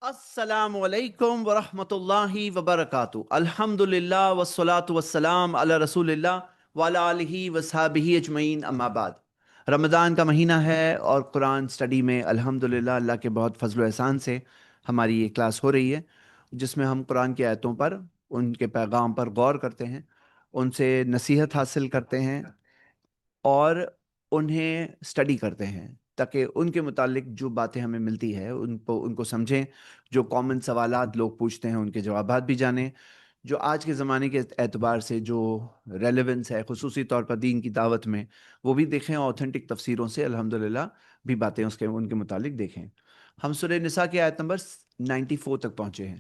السلام علیکم ورحمۃ اللہ وبرکاتہ۔ الحمدللہ والصلاة والسلام علی رسول اللہ وعلی آلہ وصحبہ اجمعین، اما بعد۔ رمضان کا مہینہ ہے اور قرآن سٹڈی میں الحمدللہ اللہ کے بہت فضل و احسان سے ہماری یہ کلاس ہو رہی ہے، جس میں ہم قرآن کی آیتوں پر، ان کے پیغام پر غور کرتے ہیں، ان سے نصیحت حاصل کرتے ہیں اور انہیں سٹڈی کرتے ہیں، تاکہ ان کے متعلق جو باتیں ہمیں ملتی ہے ان کو سمجھیں، جو کامن سوالات لوگ پوچھتے ہیں ان کے جوابات بھی جانیں، جو آج کے زمانے کے اعتبار سے جو ریلیونس ہے خصوصی طور پر دین کی دعوت میں، وہ بھی دیکھیں، اوتھینٹک تفسیروں سے الحمدللہ بھی باتیں ان کے متعلق دیکھیں۔ ہم سورہ نساء کی آیت نمبر 94 تک پہنچے ہیں۔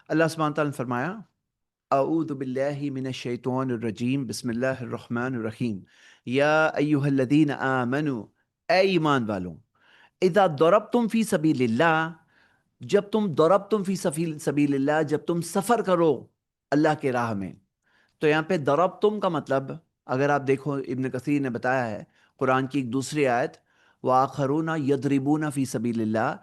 اللہ سبحانہ تعالیٰ نے فرمایا: اعوذ باللہ من الشیطان الرجیم، بسم اللہ الرحمن الرحیم، یا ایہا الذین آمنوا، اے ایمان والوں، اذا ضربتم فی سبیل اللہ، جب تم ضربتم فی سبیل اللہ، جب تم سفر کرو اللہ کے راہ میں۔ تو یہاں پہ ضربتم کا مطلب، اگر آپ دیکھو ابن کثیر نے بتایا ہے قرآن کی ایک دوسری آیت، وآخرون یضربون فی سبیل اللہ،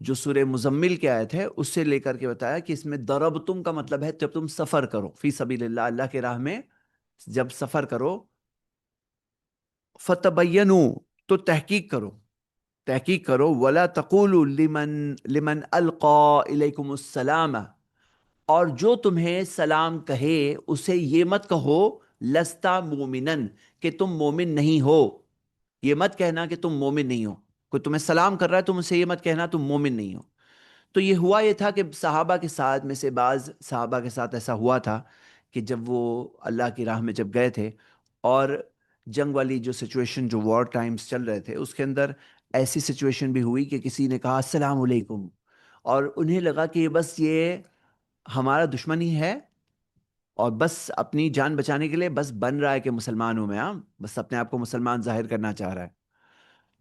جو سورہ مزمل کی آیت ہے، اس سے لے کر کے بتایا کہ اس میں ضربتم کا مطلب ہے جب تم سفر کرو فی سبیل اللہ، اللہ کے راہ میں جب سفر کرو، فتبینوا، تو تحقیق کرو، تحقیق کرو، ولا تقولوا لمن القى الیکم السلام، اور جو تمہیں سلام کہے اسے یہ مت کہو لستا مومنن، کہ تم مومن نہیں ہو۔ یہ مت کہنا کہ تم مومن نہیں ہو، کوئی تمہیں سلام کر رہا ہے تم اسے یہ مت کہنا تم مومن نہیں ہو۔ تو یہ ہوا یہ تھا کہ صحابہ کے ساتھ میں سے بعض صحابہ کے ساتھ ایسا ہوا تھا کہ جب وہ اللہ کی راہ میں جب گئے تھے، اور جنگ والی جو سچویشن، جو وار ٹائمز چل رہے تھے، اس کے اندر ایسی سچویشن بھی ہوئی کہ کسی نے کہا السلام علیکم، اور انہیں لگا کہ بس یہ ہمارا دشمن ہی ہے، اور بس اپنی جان بچانے کے لیے بس بن رہا ہے کہ مسلمان ہوں میں، ہاں بس اپنے آپ کو مسلمان ظاہر کرنا چاہ رہا ہے۔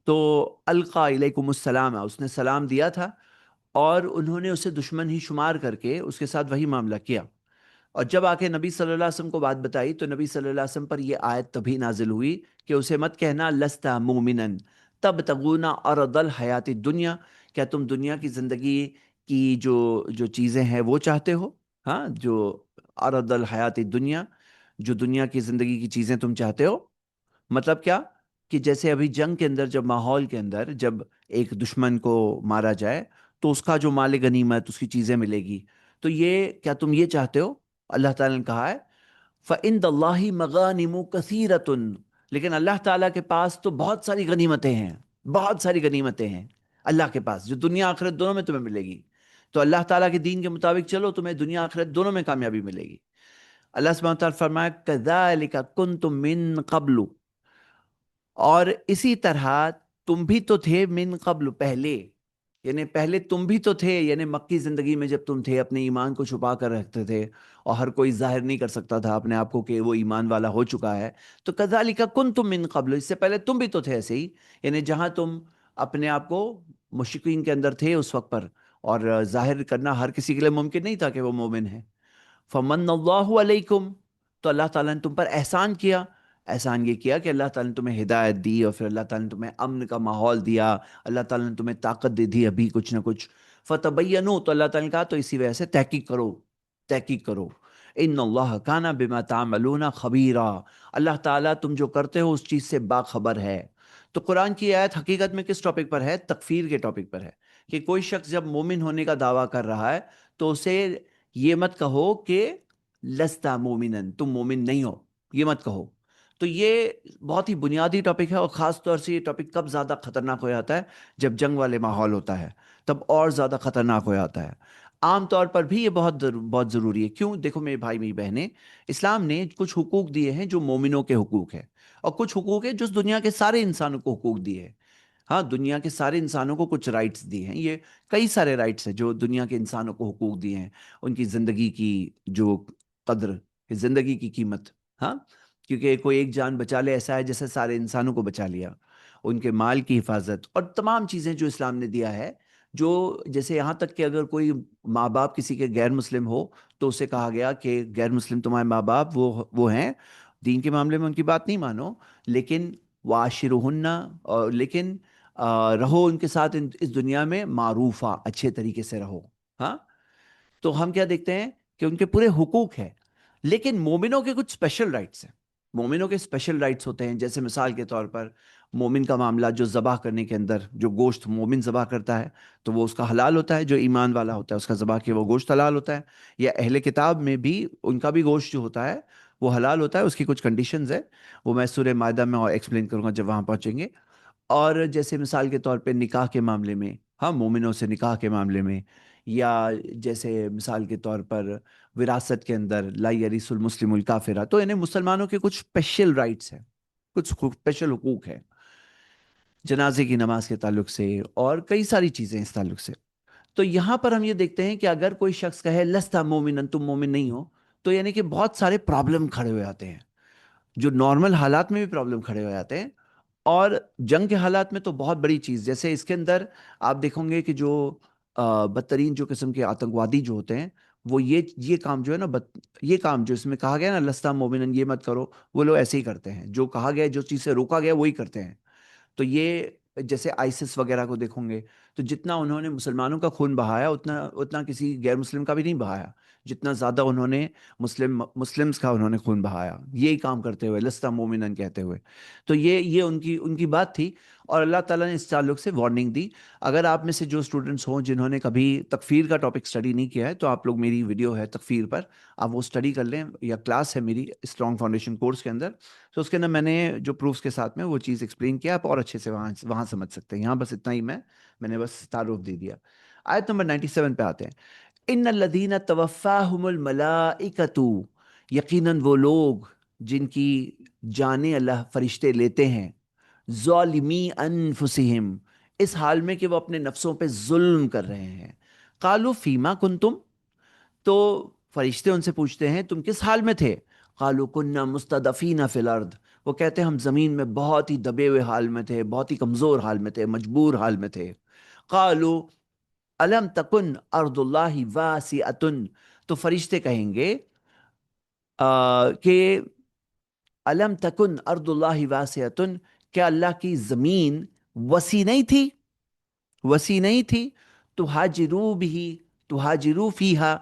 تو القا الیکم السلام، اس نے سلام دیا تھا، اور انہوں نے اسے دشمن ہی شمار کر کے اس کے ساتھ وہی معاملہ کیا۔ اور جب آ کے نبی صلی اللہ علیہ وسلم کو بات بتائی، تو نبی صلی اللہ علیہ وسلم پر یہ آیت تبھی نازل ہوئی کہ اسے مت کہنا لستا مومنن تب تغونا عرض الحیات الدنیا، کیا تم دنیا کی زندگی کی جو چیزیں ہیں وہ چاہتے ہو؟ ہاں، جو عرض الحیات الدنیا، جو دنیا کی زندگی کی چیزیں تم چاہتے ہو، مطلب کیا؟ کہ جیسے ابھی جنگ کے اندر، جب ماحول کے اندر جب ایک دشمن کو مارا جائے تو اس کا جو مال غنیمت، اس کی چیزیں ملے گی، تو یہ کیا تم یہ چاہتے ہو؟ اللہ تعالیٰ نے کہا ہے فَإِنَّ اللَّهِ مَغَانِمُ كَثِيرَةٌ، لیکن اللہ تعالیٰ کے پاس تو بہت ساری غنیمتیں ہیں، بہت ساری غنیمتیں ہیں اللہ کے پاس، جو دنیا آخرت دونوں میں تمہیں ملے گی۔ تو اللہ تعالیٰ کے دین کے مطابق چلو، تمہیں دنیا آخرت دونوں میں کامیابی ملے گی۔ اللہ سبحانہ وتعالیٰ فرمایا كَذَلِكَ كُنْتُم مِّن قَبْلُ، اور اسی طرح تم بھی تو تھے من قبل، پہلے، یعنی پہلے تم بھی تو تھے، یعنی مکی زندگی میں جب تم تھے اپنے ایمان کو چھپا کر رکھتے تھے، اور ہر کوئی ظاہر نہیں کر سکتا تھا اپنے آپ کو کہ وہ ایمان والا ہو چکا ہے۔ تو کذالک کنتم من قبل، اس سے پہلے تم بھی تو تھے ایسے ہی، یعنی جہاں تم اپنے آپ کو مشرکین کے اندر تھے اس وقت پر، اور ظاہر کرنا ہر کسی کے لیے ممکن نہیں تھا کہ وہ مومن ہے۔ فمن اللہ علیکم، تو اللہ تعالیٰ نے تم پر احسان کیا۔ احسان یہ کیا کہ اللہ تعالیٰ نے تمہیں ہدایت دی، اور پھر اللہ تعالیٰ نے تمہیں امن کا ماحول دیا، اللہ تعالیٰ نے تمہیں طاقت دے دی ابھی کچھ نہ کچھ۔ فتبینوا، تو اللہ تعالیٰ نے کہا تو اسی وجہ سے تحقیق کرو، تحقیق کرو۔ ان اللہ کان بما تعملون خبیرا، اللہ تعالیٰ تم جو کرتے ہو اس چیز سے باخبر ہے۔ تو قرآن کی آیت حقیقت میں کس ٹاپک پر ہے؟ تکفیر کے ٹاپک پر ہے، کہ کوئی شخص جب مومن ہونے کا دعویٰ کر رہا ہے تو اسے یہ مت کہو کہ لستا مومنن، تم مومن نہیں ہو، یہ مت کہو۔ تو یہ بہت ہی بنیادی ٹاپک ہے، اور خاص طور سے یہ ٹاپک کب زیادہ خطرناک ہو جاتا ہے؟ جب جنگ والے ماحول ہوتا ہے، تب اور زیادہ خطرناک ہو جاتا ہے۔ عام طور پر بھی یہ بہت ضروری ہے۔ کیوں؟ دیکھو میرے بھائی میری بہنیں، اسلام نے کچھ حقوق دیے ہیں جو مومنوں کے حقوق ہیں، اور کچھ حقوق ہیں جو دنیا کے سارے انسانوں کو حقوق دیے ہیں۔ ہاں، دنیا کے سارے انسانوں کو کچھ رائٹس دیے ہیں، یہ کئی سارے رائٹس ہیں جو دنیا کے انسانوں کو حقوق دیے ہیں، ان کی زندگی کی جو قدر، زندگی کی قیمت، ہاں، کیونکہ کوئی ایک جان بچا لے ایسا ہے جیسے سارے انسانوں کو بچا لیا، ان کے مال کی حفاظت اور تمام چیزیں جو اسلام نے دیا ہے، جو جیسے یہاں تک کہ اگر کوئی ماں باپ کسی کے غیر مسلم ہو تو اسے کہا گیا کہ غیر مسلم تمہارے ماں باپ وہ ہیں، دین کے معاملے میں ان کی بات نہیں مانو، لیکن واشرہن، اور لیکن رہو ان کے ساتھ اس دنیا میں معروفہ، اچھے طریقے سے رہو، ہاں، تو ہم کیا دیکھتے ہیں کہ ان کے پورے حقوق ہیں، لیکن مومنوں کے کچھ اسپیشل رائٹس ہیں. مومنوں کے اسپیشل رائٹس ہوتے ہیں، جیسے مثال کے طور پر مومن کا معاملہ جو ذبح کرنے کے اندر، جو گوشت مومن ذبح کرتا ہے تو وہ اس کا حلال ہوتا ہے، جو ایمان والا ہوتا ہے اس کا ذبح کے وہ گوشت حلال ہوتا ہے. یا اہل کتاب میں بھی ان کا بھی گوشت جو ہوتا ہے وہ حلال ہوتا ہے، اس کی کچھ کنڈیشنز ہیں، وہ میں سورہ مائدہ میں اور ایکسپلین کروں گا جب وہاں پہنچیں گے. اور جیسے مثال کے طور پہ نکاح کے معاملے میں، ہاں مومنوں سے نکاح کے معاملے میں، یا جیسے مثال کے طور پر وراثت کے اندر لا یرث المسلم الکافرہ، تو انہیں مسلمانوں کے کچھ اسپیشل رائٹس ہیں، کچھ اسپیشل حقوق ہیں جنازے کی نماز کے تعلق سے، اور کئی ساری چیزیں اس تعلق سے. تو یہاں پر ہم یہ دیکھتے ہیں کہ اگر کوئی شخص کہے لستا مومنن، تم مومن نہیں ہو، تو یعنی کہ بہت سارے پرابلم کھڑے ہو جاتے ہیں، جو نارمل حالات میں بھی پرابلم کھڑے ہو جاتے ہیں، اور جنگ کے حالات میں تو بہت بڑی چیز. جیسے اس کے اندر آپ دیکھیں گے کہ جو بدترین جو قسم کے آتنکوادی جو ہوتے ہیں، وہ یہ کام جو ہے نا، یہ کام جو اس میں کہا گیا نا لستا مومنن، یہ مت کرو، وہ لوگ ایسے ہی کرتے ہیں، جو کہا گیا جو چیز سے روکا گیا وہی کرتے ہیں. تو یہ جیسے آئسس وغیرہ کو دیکھیں گے تو جتنا انہوں نے مسلمانوں کا خون بہایا اتنا کسی غیر مسلم کا بھی نہیں بہایا، جتنا زیادہ انہوں نے مسلمز کا انہوں نے خون بہایا، یہی کام کرتے ہوئے لستا مومنن کہتے ہوئے. تو یہ ان کی بات تھی، اور اللہ تعالیٰ نے اس تعلق سے وارننگ دی. اگر آپ میں سے جو اسٹوڈنٹس ہوں جنہوں نے کبھی تکفیر کا ٹاپک اسٹڈی نہیں کیا ہے، تو آپ لوگ، میری ویڈیو ہے تکفیر پر، آپ وہ اسٹڈی کر لیں، یا کلاس ہے میری اسٹرانگ فاؤنڈیشن کورس کے اندر. تو اس کے اندر میں نے جو پروفس کے ساتھ میں وہ چیز ایکسپلین کیا، آپ اور اچھے سے وہاں سمجھ سکتے ہیں. یہاں بس اتنا ہی میں نے بس تعارف دے دیا. آیت نمبر 97 پہ آتے ہیں. ان الذین توفاہم الملائکۃ، یقیناً وہ لوگ جن کی جانیں اللہ فرشتے لیتے ہیں، ظالمی انفسہم، اس حال میں کہ وہ اپنے نفسوں پہ ظلم کر رہے ہیں. قالوا فیما کنتم، تو فرشتے ان سے پوچھتے ہیں تم کس حال میں تھے؟ قالوا کننا مستضعفین فی الارض، وہ کہتے ہیں ہم زمین میں بہت ہی دبے ہوئے حال میں تھے، بہت ہی کمزور حال میں تھے، مجبور حال میں تھے. قالوا الم تکن ارض اللہ واسعۃ، تو فرشتے کہیں گے کہ الم تکن ارض اللہ واسعۃ، کیا اللہ کی زمین وسیع نہیں تھی، وسیع نہیں تھی؟ تہاجروا بھی، تہاجروا فیہا،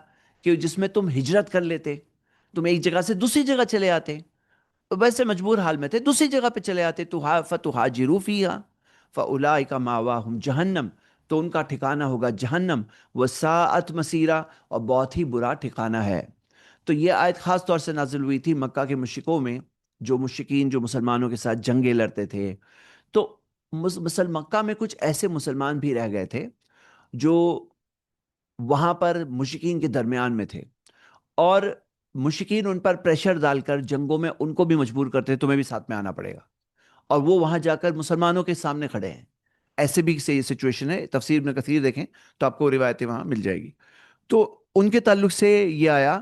کہ جس میں تم ہجرت کر لیتے، تم ایک جگہ سے دوسری جگہ چلے آتے، ویسے مجبور حال میں تھے دوسری جگہ پہ چلے آتے. فتہاجروا فیہا فاولئک مأواہم جہنم، تو ان کا ٹھکانہ ہوگا جہنم، وساءت مصیرا، اور بہت ہی برا ٹھکانہ ہے. تو یہ آیت خاص طور سے نازل ہوئی تھی مکہ کے مشرکوں میں، جو مشرکین جو مسلمانوں کے ساتھ جنگیں لڑتے تھے. تو مکہ میں کچھ ایسے مسلمان بھی رہ گئے تھے جو وہاں پر مشرکین کے درمیان میں تھے، اور مشرکین ان پر پریشر ڈال کر جنگوں میں ان کو بھی مجبور کرتے تمہیں بھی ساتھ میں آنا پڑے گا، اور وہ وہاں جا کر مسلمانوں کے سامنے کھڑے ہیں. ایسے بھی سچویشن ہے، تفسیر ابن کثیر دیکھیں تو آپ کو روایتیں وہاں مل جائے گی. تو ان کے تعلق سے یہ آیا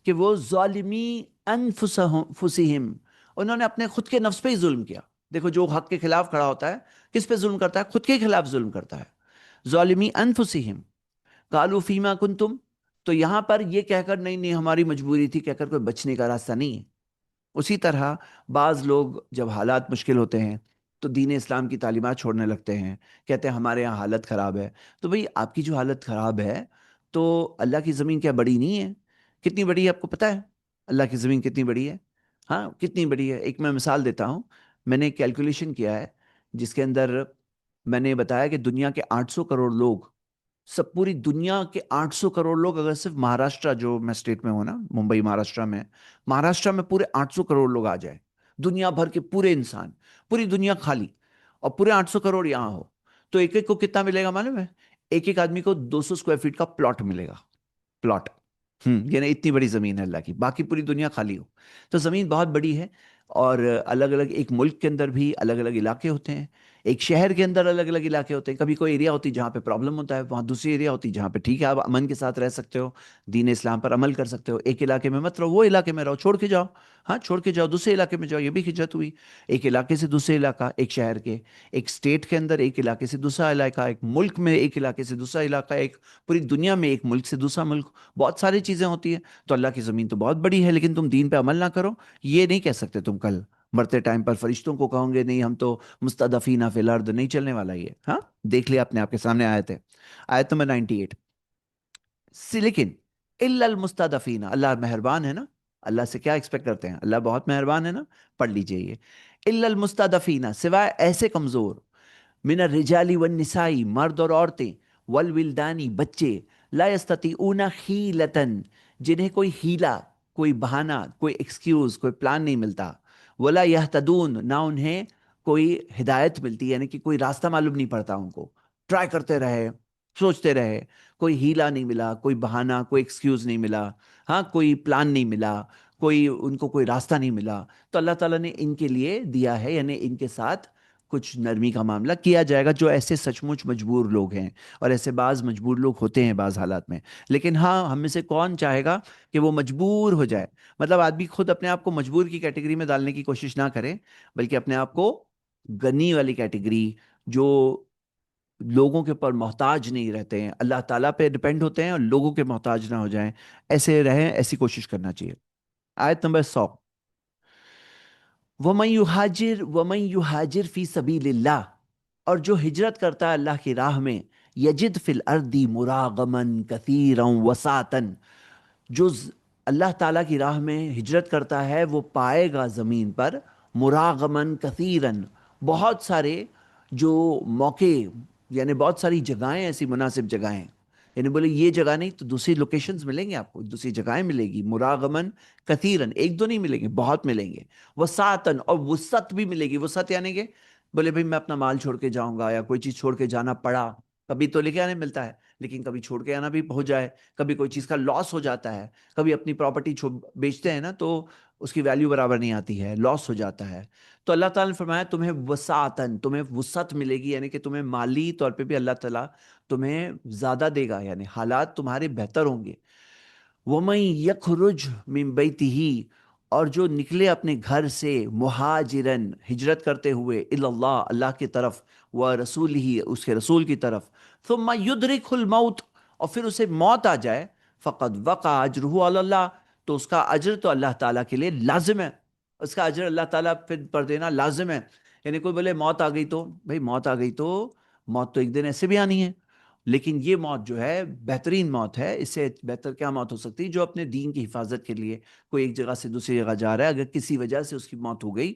کہ وہ ظالمی انفسہم، انہوں نے اپنے خود کے نفس پہ ہی ظلم کیا. دیکھو جو حق کے خلاف کھڑا ہوتا ہے کس پہ ظلم کرتا ہے؟ خود کے خلاف ظلم کرتا ہے. ظالمی انفسہم قالوا فیما کنتم، تو یہاں پر یہ کہہ کر نہیں نہیں ہماری مجبوری تھی کہہ کر کوئی بچنے کا راستہ نہیں ہے. اسی طرح بعض لوگ جب حالات مشکل ہوتے ہیں تو دین اسلام کی تعلیمات چھوڑنے لگتے ہیں، کہتے ہیں ہمارے یہاں حالت خراب ہے. تو بھئی آپ کی جو حالت خراب ہے تو اللہ کی زمین کیا بڑی نہیں ہے؟ کتنی بڑی ہے آپ کو پتہ ہے اللہ کی زمین کتنی بڑی ہے؟ ہاں کتنی بڑی ہے. ایک میں مثال دیتا ہوں، میں نے کیلکولیشن کیا ہے جس کے اندر میں نے بتایا کہ دنیا کے 800 کروڑ لوگ، پوری دنیا کے 800 کروڑ لوگ، اگر صرف مہاراشٹرا جو میں اسٹیٹ میں ہوں نا، ممبئی مہاراشٹرا میں پورے 800 کروڑ لوگ آ جائیں، دنیا بھر کے پورے انسان، پوری دنیا خالی، اور پورے 800 کروڑ یہاں ہو، تو ایک ایک کو کتنا ملے گا معلوم ہے؟ ایک ایک آدمی کو 200 اسکوائر فیٹ کا پلاٹ ملے گا. پلاٹ، یعنی اتنی بڑی زمین ہے اللہ کی، باقی پوری دنیا خالی ہو. تو زمین بہت بڑی ہے، اور الگ الگ ایک ملک کے اندر بھی الگ الگ علاقے ہوتے ہیں، ایک شہر کے اندر الگ الگ علاقے ہوتے ہیں. کبھی کوئی ایریا ہوتی جہاں پہ پرابلم ہوتا ہے، وہاں دوسری ایریا ہوتی جہاں پہ ٹھیک ہے، آپ امن کے ساتھ رہ سکتے ہو، دین اسلام پر عمل کر سکتے ہو. ایک علاقے میں مت رہو، وہ علاقے میں رہو، چھوڑ کے جاؤ، ہاں چھوڑ کے جاؤ دوسرے علاقے میں جاؤ. یہ بھی ہجرت ہوئی، ایک علاقے سے دوسرے علاقہ، ایک شہر کے، ایک اسٹیٹ کے اندر ایک علاقے سے دوسرا علاقہ، ایک ملک میں ایک علاقے سے دوسرا علاقہ، ایک پوری دنیا میں ایک ملک سے دوسرا ملک. بہت ساری چیزیں ہوتی ہیں. تو اللہ کی زمین تو بہت بڑی ہے، لیکن تم دین پہ عمل نہ کرو، یہ نہیں کہہ سکتے تم کل مرتے ٹائم پر فرشتوں کو کہوں گے نہیں ہم تو مستضعفین فی الارض، نہیں چلنے والا یہ. ہاں دیکھ لیا اپنے آپ کے سامنے آیت ہے. آیت نمبر 98. لیکن الا المستضعفین، اللہ مہربان ہے نا، اللہ سے کیا ایکسپیکٹ کرتے ہیں، اللہ بہت مہربان ہے نا، پڑھ لیجئے یہ، الا المستضعفین، سوائے ایسے کمزور، من الرجال والنساء، مرد اور عورتیں، والولدانی، بچے، لا یستطیعون حیلتن، جنہیں کوئی ہیلا، کوئی بہانہ، کوئی ایکسکیوز، کوئی پلان نہیں ملتا، ولا یہتدون، نہ انہیں کوئی ہدایت ملتی، یعنی کہ کوئی راستہ معلوم نہیں پڑتا ان کو، ٹرائی کرتے رہے، سوچتے رہے، کوئی ہیلا نہیں ملا، کوئی بہانہ، کوئی ایکسکیوز نہیں ملا، ہاں کوئی پلان نہیں ملا، کوئی ان کو کوئی راستہ نہیں ملا، تو اللہ تعالیٰ نے ان کے لیے دیا ہے، یعنی ان کے ساتھ کچھ نرمی کا معاملہ کیا جائے گا، جو ایسے سچ مچ مجبور لوگ ہیں، اور ایسے بعض مجبور لوگ ہوتے ہیں بعض حالات میں، لیکن ہاں ہم میں سے کون چاہے گا کہ وہ مجبور ہو جائے، مطلب آدمی خود اپنے آپ کو مجبور کی کیٹیگری میں ڈالنے کی کوشش نہ کرے، بلکہ اپنے آپ کو غنی والی کیٹیگری، جو لوگوں کے اوپر محتاج نہیں رہتے ہیں، اللہ تعالیٰ پہ ڈپینڈ ہوتے ہیں اور لوگوں کے محتاج نہ ہو جائیں، ایسے رہیں، ایسی کوشش کرنا چاہیے۔ آیت نمبر 100، وَمَن يُهَاجِرْ فِي سَبِيلِ اللَّهِ، اور جو ہجرت کرتا ہے اللہ کی راہ میں، یجد فی الارض مراغمن کثیرا وسعتن، جو اللہ تعالیٰ کی راہ میں ہجرت کرتا ہے وہ پائے گا زمین پر مراغمن کثیرن، بہت سارے جو موقع، یعنی بہت ساری جگہیں، ایسی مناسب جگہیں، یعنی بولے یہ جگہ نہیں تو دوسری لوکیشنز ملیں گے آپ کو، دوسری جگہیں ملے گی، مراغمن کثیرن، ایک دو نہیں ملیں گے، بہت ملیں گے، وسعتن، اور وسعت بھی ملے گی، وسعت یعنی کہ بولے بھائی میں اپنا مال چھوڑ کے جاؤں گا، یا کوئی چیز چھوڑ کے جانا پڑا، کبھی تو لے کے آنے ملتا ہے، لیکن کبھی چھوڑ کے آنا بھی ہو جائے، کبھی کوئی چیز کا لاس ہو جاتا ہے، کبھی اپنی پراپرٹی بیچتے ہیں نا تو اس کی ویلیو برابر نہیں آتی ہے، لاس ہو جاتا ہے، تو اللہ تعالیٰ نے فرمایا تمہیں وسعتن، تمہیں وسعت ملے گی، یعنی کہ تمہیں مالی طور پہ بھی اللہ تعالیٰ تمہیں زیادہ دے گا، یعنی حالات تمہارے بہتر ہوں گے۔ وَمَن يَخْرُجْ مِن بَيْتِهِ، اور جو نکلے اپنے گھر سے، مہاجرن، ہجرت کرتے ہوئے، الی اللہ، اللہ کی طرف، ورسولہ، اس کے رسول کی طرف، ثم يدركه الموت، اور پھر اسے موت آ جائے، فقد وقع اجرہ علی اللہ، تو اس کا اجر تو اللہ تعالیٰ کے لیے لازم ہے، اس کا اجر اللہ تعالیٰ پھر پر دینا لازم ہے، یعنی کوئی بولے موت آ گئی تو بھائی موت آ گئی تو موت تو ایک دن ایسے بھی آنی ہے، لیکن یہ موت جو ہے بہترین موت ہے، اس سے بہتر کیا موت ہو سکتی ہے، جو اپنے دین کی حفاظت کے لیے کوئی ایک جگہ سے دوسری جگہ جا رہا ہے، اگر کسی وجہ سے اس کی موت ہو گئی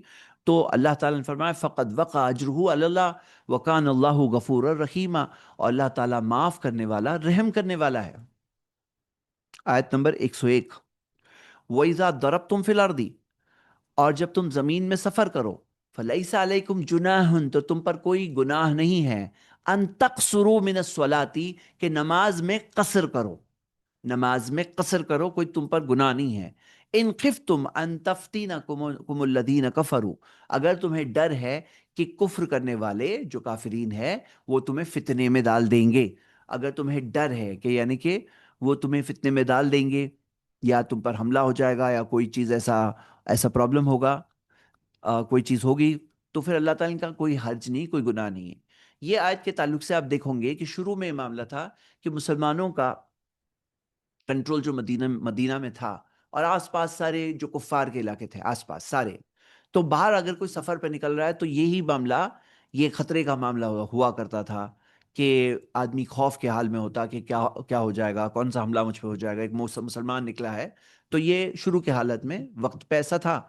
تو اللہ تعالیٰ نے فرمایا فقد وقع اجرہ علی اللہ وکان اللہ غفور الرحیم، اور اللہ تعالیٰ معاف کرنے والا، رحم کرنے والا ہے۔ آیت نمبر 101، وَإِذَا ضَرَبْتُمْ فِي الْأَرْضِ، اور جب تم زمین میں سفر کرو، فَلَيْسَ عَلَيْكُمْ جُنَاحٌ، تو تم پر کوئی گناہ نہیں ہے، ان تقصروا من الصلاۃ، کہ نماز میں قصر کرو، نماز میں قصر کرو، کوئی تم پر گناہ نہیں ہے، ان خفتم ان تفتینکم الذین کفروا، اگر تمہیں ڈر ہے کہ کفر کرنے والے جو کافرین ہیں وہ تمہیں فتنے میں ڈال دیں گے، اگر تمہیں ڈر ہے کہ یعنی کہ وہ تمہیں فتنے میں ڈال دیں گے، یا تم پر حملہ ہو جائے گا، یا کوئی چیز ایسا ایسا پرابلم ہوگا، کوئی چیز ہوگی، تو پھر اللہ تعالیٰ کا کوئی حرج نہیں، کوئی گناہ نہیں ہے۔ یہ آیت کے تعلق سے آپ دیکھو گے کہ شروع میں یہ معاملہ تھا کہ مسلمانوں کا کنٹرول جو مدینہ میں تھا، اور آس پاس سارے جو کفار کے علاقے تھے، آس پاس سارے، تو باہر اگر کوئی سفر پہ نکل رہا ہے تو یہی معاملہ، یہ خطرے کا معاملہ ہوا کرتا تھا کہ آدمی خوف کے حال میں ہوتا کہ کیا کیا ہو جائے گا، کون سا حملہ مجھ پہ ہو جائے گا، ایک مسلمان نکلا ہے، تو یہ شروع کے حالت میں وقت پہ ایسا تھا،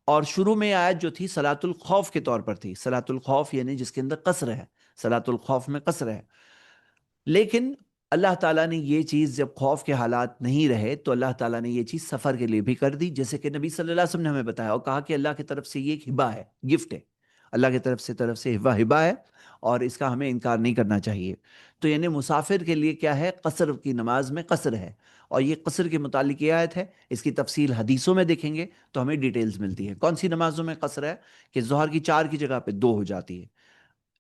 اور شروع میں آیت جو تھی صلاۃ الخوف کے طور پر تھی، صلاۃ الخوف یعنی جس کے اندر قصر ہے، صلاۃ الخوف میں قصر ہے، لیکن اللہ تعالیٰ نے یہ چیز جب خوف کے حالات نہیں رہے تو اللہ تعالیٰ نے یہ چیز سفر کے لیے بھی کر دی، جیسے کہ نبی صلی اللہ علیہ وسلم نے ہمیں بتایا اور کہا کہ اللہ کی طرف سے یہ ایک ہبہ ہے، گفٹ ہے، اللہ کی طرف سے ہبہ ہے، اور اس کا ہمیں انکار نہیں کرنا چاہیے۔ تو یعنی مسافر کے لیے کیا ہے، قصر کی نماز میں قصر ہے، اور یہ قصر کے متعلق یہ آیت ہے، اس کی تفصیل حدیثوں میں دیکھیں گے تو ہمیں ڈیٹیلز ملتی ہے، کون سی نمازوں میں قصر ہے، کہ ظہر کی 4 کی جگہ پہ 2 ہو جاتی ہے،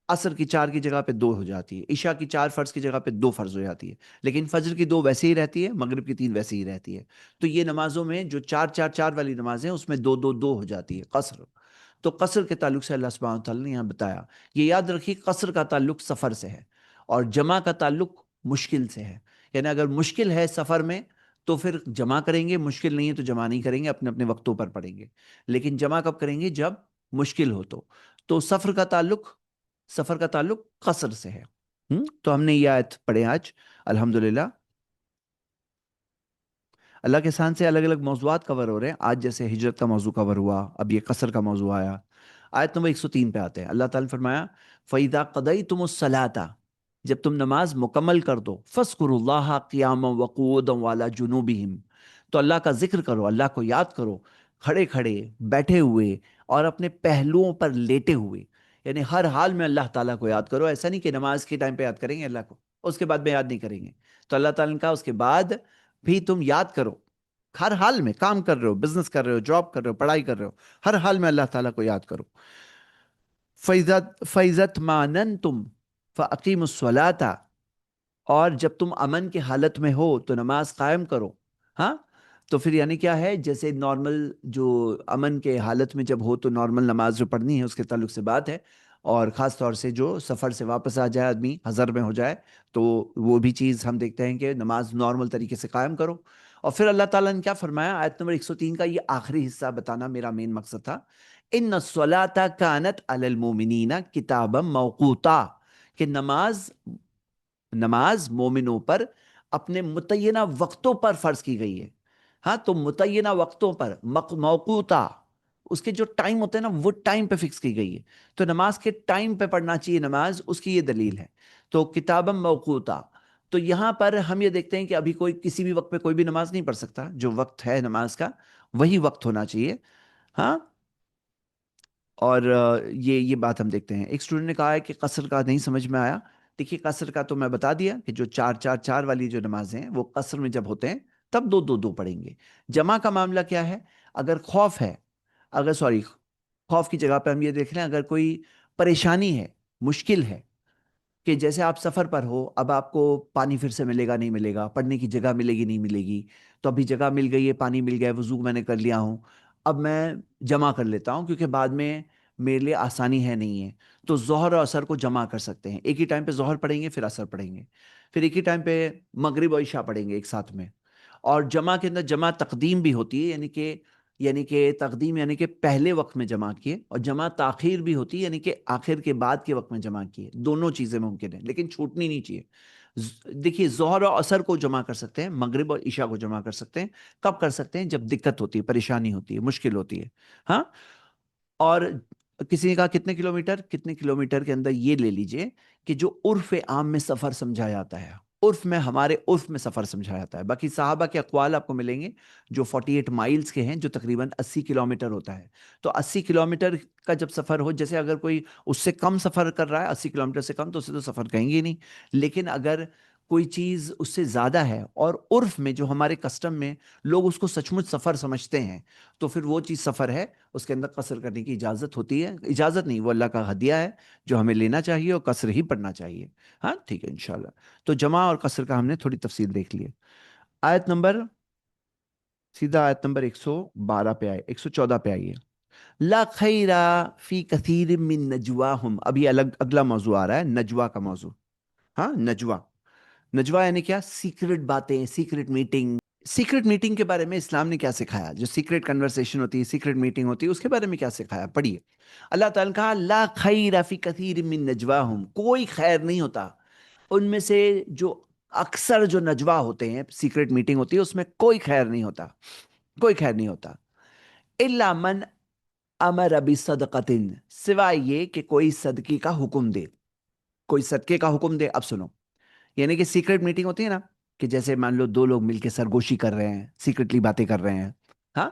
عصر کی 4 کی جگہ پہ 2 ہو جاتی ہے، عشاء کی 4 فرض کی جگہ پہ 2 فرض ہو جاتی ہے، لیکن فجر کی 2 ویسے ہی رہتی ہے، مغرب کی 3 ویسے ہی رہتی ہے، تو یہ نمازوں میں جو 4 والی نمازیں اس میں 2 ہو جاتی ہے قصر۔ تو قصر کے تعلق سے اللہ سبحانہ وتعالیٰ نے یہاں بتایا، یہ یاد رکھیے قصر کا تعلق سفر سے ہے، اور جمع کا تعلق مشکل سے ہے، یعنی اگر مشکل ہے سفر میں تو پھر جمع کریں گے، مشکل نہیں ہے تو جمع نہیں کریں گے، اپنے اپنے وقتوں پر پڑھیں گے، لیکن جمع کب کریں گے، جب مشکل ہو تو سفر کا تعلق قصر سے ہے۔ تو ہم نے یہ آیت پڑھے آج الحمدللہ۔ اللہ کے احسان سے الگ الگ موضوعات کور ہو رہے ہیں. آج جیسے ہجرت کا موضوع کور ہوا, اب یہ قصر کا موضوع آیا. آیت نمبر 103 پہ آتے ہیں. اللہ تعالیٰ نے فرمایا فَإِذَا قَضَيْتُمُ الصَّلَاةَ, جب تم نماز مکمل کر دو, فَاذْكُرُوا اللَّهَ قِيَامًا وَقُعُودًا وَعَلَى جُنُوبِهِمْ, تو اللہ کا ذکر کرو, اللہ کو یاد کرو, کھڑے کھڑے, بیٹھے ہوئے, اور اپنے پہلوؤں پر لیٹے ہوئے. یعنی ہر حال میں اللہ تعالیٰ کو یاد کرو. ایسا نہیں کہ نماز کے ٹائم پہ یاد کریں گے اللہ کو, اس کے بعد میں یاد نہیں کریں گے. تو اللہ تعالیٰ نے کہا اس کے بعد بھی تم یاد کرو. ہر حال میں کام کر رہے ہو, بزنس کر رہے ہو, جاب کر رہے ہو, پڑھائی کر رہے ہو, ہر حال میں اللہ تعالیٰ کو یاد کرو. فَإِذَا اطْمَأْنَنْتُمْ فَأَقِیمُوا الصَّلَاةَ, اور جب تم امن کی حالت میں ہو تو نماز قائم کرو. ہاں, تو پھر یعنی کیا ہے, جیسے نارمل جو امن کے حالت میں جب ہو تو نارمل نماز جو پڑھنی ہے اس کے تعلق سے بات ہے, اور خاص طور سے جو سفر سے واپس آ جائے آدمی, حضر میں ہو جائے, تو وہ بھی چیز ہم دیکھتے ہیں کہ نماز نارمل طریقے سے قائم کرو. اور پھر اللہ تعالیٰ نے کیا فرمایا, آیت نمبر 103 کا یہ آخری حصہ بتانا میرا مین مقصد تھا. ان الصلاۃ کانت علی المؤمنین کتابا موقوتا, کہ نماز مومنوں پر اپنے متعینہ وقتوں پر فرض کی گئی ہے. ہاں, تو متعینہ وقتوں پر, موقوتا, اس کے جو ٹائم ہوتے ہیں نا وہ ٹائم پہ فکس کی گئی ہے. تو نماز کے ٹائم پہ پڑھنا چاہیے نماز, اس کی یہ دلیل ہے. تو کتابا موقوتا, تو یہاں پر ہم یہ دیکھتے ہیں کہ ابھی کوئی کسی بھی وقت پہ کوئی بھی نماز نہیں پڑھ سکتا. جو وقت ہے نماز کا وہی وقت ہونا چاہیے. ہاں, اور یہ بات ہم دیکھتے ہیں. ایک اسٹوڈنٹ نے کہا ہے کہ قصر کا نہیں سمجھ میں آیا. دیکھیے قصر کا تو میں بتا دیا کہ جو 4 4 4 والی جو نمازیں ہیں وہ قصر میں جب ہوتے ہیں تب 2 2 2 پڑھیں گے. جمع کا معاملہ کیا ہے, اگر خوف ہے, خوف کی جگہ پہ ہم یہ دیکھ رہے ہیں, اگر کوئی پریشانی ہے, مشکل ہے, کہ جیسے آپ سفر پر ہو, اب آپ کو پانی پھر سے ملے گا نہیں ملے گا, پڑھنے کی جگہ ملے گی نہیں ملے گی, تو ابھی جگہ مل گئی ہے, پانی مل گیا ہے, وضو میں نے کر لیا ہوں, اب میں جمع کر لیتا ہوں کیونکہ بعد میں میرے لیے آسانی ہے نہیں ہے. تو ظہر اور عصر کو جمع کر سکتے ہیں. ایک ہی ٹائم پہ ظہر پڑھیں گے, پھر عصر پڑھیں گے, پھر ایک ہی ٹائم پہ مغرب و عشاء پڑھیں گے ایک ساتھ میں. اور جمع کے اندر جمع تقدیم بھی ہوتی ہے, یعنی کہ تقدیم یعنی کہ پہلے وقت میں جمع کیے, اور جمع تاخیر بھی ہوتی ہے یعنی کہ آخر کے بعد کے وقت میں جمع کیے. دونوں چیزیں ممکن ہیں لیکن چھوٹنی نہیں چاہیے. دیکھیے ظہر اور عصر کو جمع کر سکتے ہیں, مغرب اور عشاء کو جمع کر سکتے ہیں. کب کر سکتے ہیں, جب دقت ہوتی ہے, پریشانی ہوتی ہے, مشکل ہوتی ہے. ہاں, اور کسی نے کہا کتنے کلومیٹر کے اندر یہ لے لیجئے کہ جو عرف عام میں سفر سمجھا جاتا ہے, ہمارے عرف میں سفر سمجھا جاتا ہے. باقی صحابہ کے اقوال آپ کو ملیں گے جو 48 مائلز کے ہیں, جو تقریباً 80 کلومیٹر ہوتا ہے. تو 80 کلومیٹر کا جب سفر ہو, جیسے اگر کوئی اس سے کم سفر کر رہا ہے, 80 کلومیٹر سے کم, تو اسے تو سفر کہیں گے نہیں. لیکن اگر کوئی چیز اس سے زیادہ ہے اور عرف میں جو ہمارے کسٹم میں لوگ اس کو سچ مچ سفر سمجھتے ہیں, تو پھر وہ چیز سفر ہے, اس کے اندر قصر کرنے کی اجازت ہوتی ہے. اجازت نہیں, وہ اللہ کا ہدیہ ہے جو ہمیں لینا چاہیے اور قصر ہی پڑھنا چاہیے. ہاں ٹھیک ہے انشاءاللہ. تو جمع اور قصر کا ہم نے تھوڑی تفصیل دیکھ لی ہے. سیدھا آیت نمبر 112 پہ آئے, 114 پہ آئیے. لا خیر فی کثیر من نجواہم, ابھی اگلا موضوع آ رہا ہے, نجوا کا موضوع. ہاں, نجوا یعنی کیا, سیکرٹ باتیں, سیکرٹ میٹنگ. سیکرٹ میٹنگ کے بارے میں اسلام نے کیا سکھایا, جو سیکرٹ کنورسیشن ہوتی ہے, سیکرٹ میٹنگ ہوتی ہے, اس کے بارے میں کیا سکھایا, پڑھیے. اللہ تعالیٰ نے کہا لا خیر فی کثیر من نجواہم, کوئی خیر نہیں ہوتا ان میں سے جو اکثر جو نجوا ہوتے ہیں, سیکرٹ میٹنگ ہوتی ہے, اس میں کوئی خیر نہیں ہوتا, کوئی خیر نہیں ہوتا. الا من امر بصدقۃ, سوائے یہ کہ کوئی صدقے کا حکم دے, کوئی صدقے کا حکم دے. اب سنو, یعنی کہ سیکرٹ میٹنگ ہوتی ہے نا, کہ جیسے مان لو 2 لوگ مل کے سرگوشی کر رہے ہیں, سیکرٹلی باتیں کر رہے ہیں, ہاں,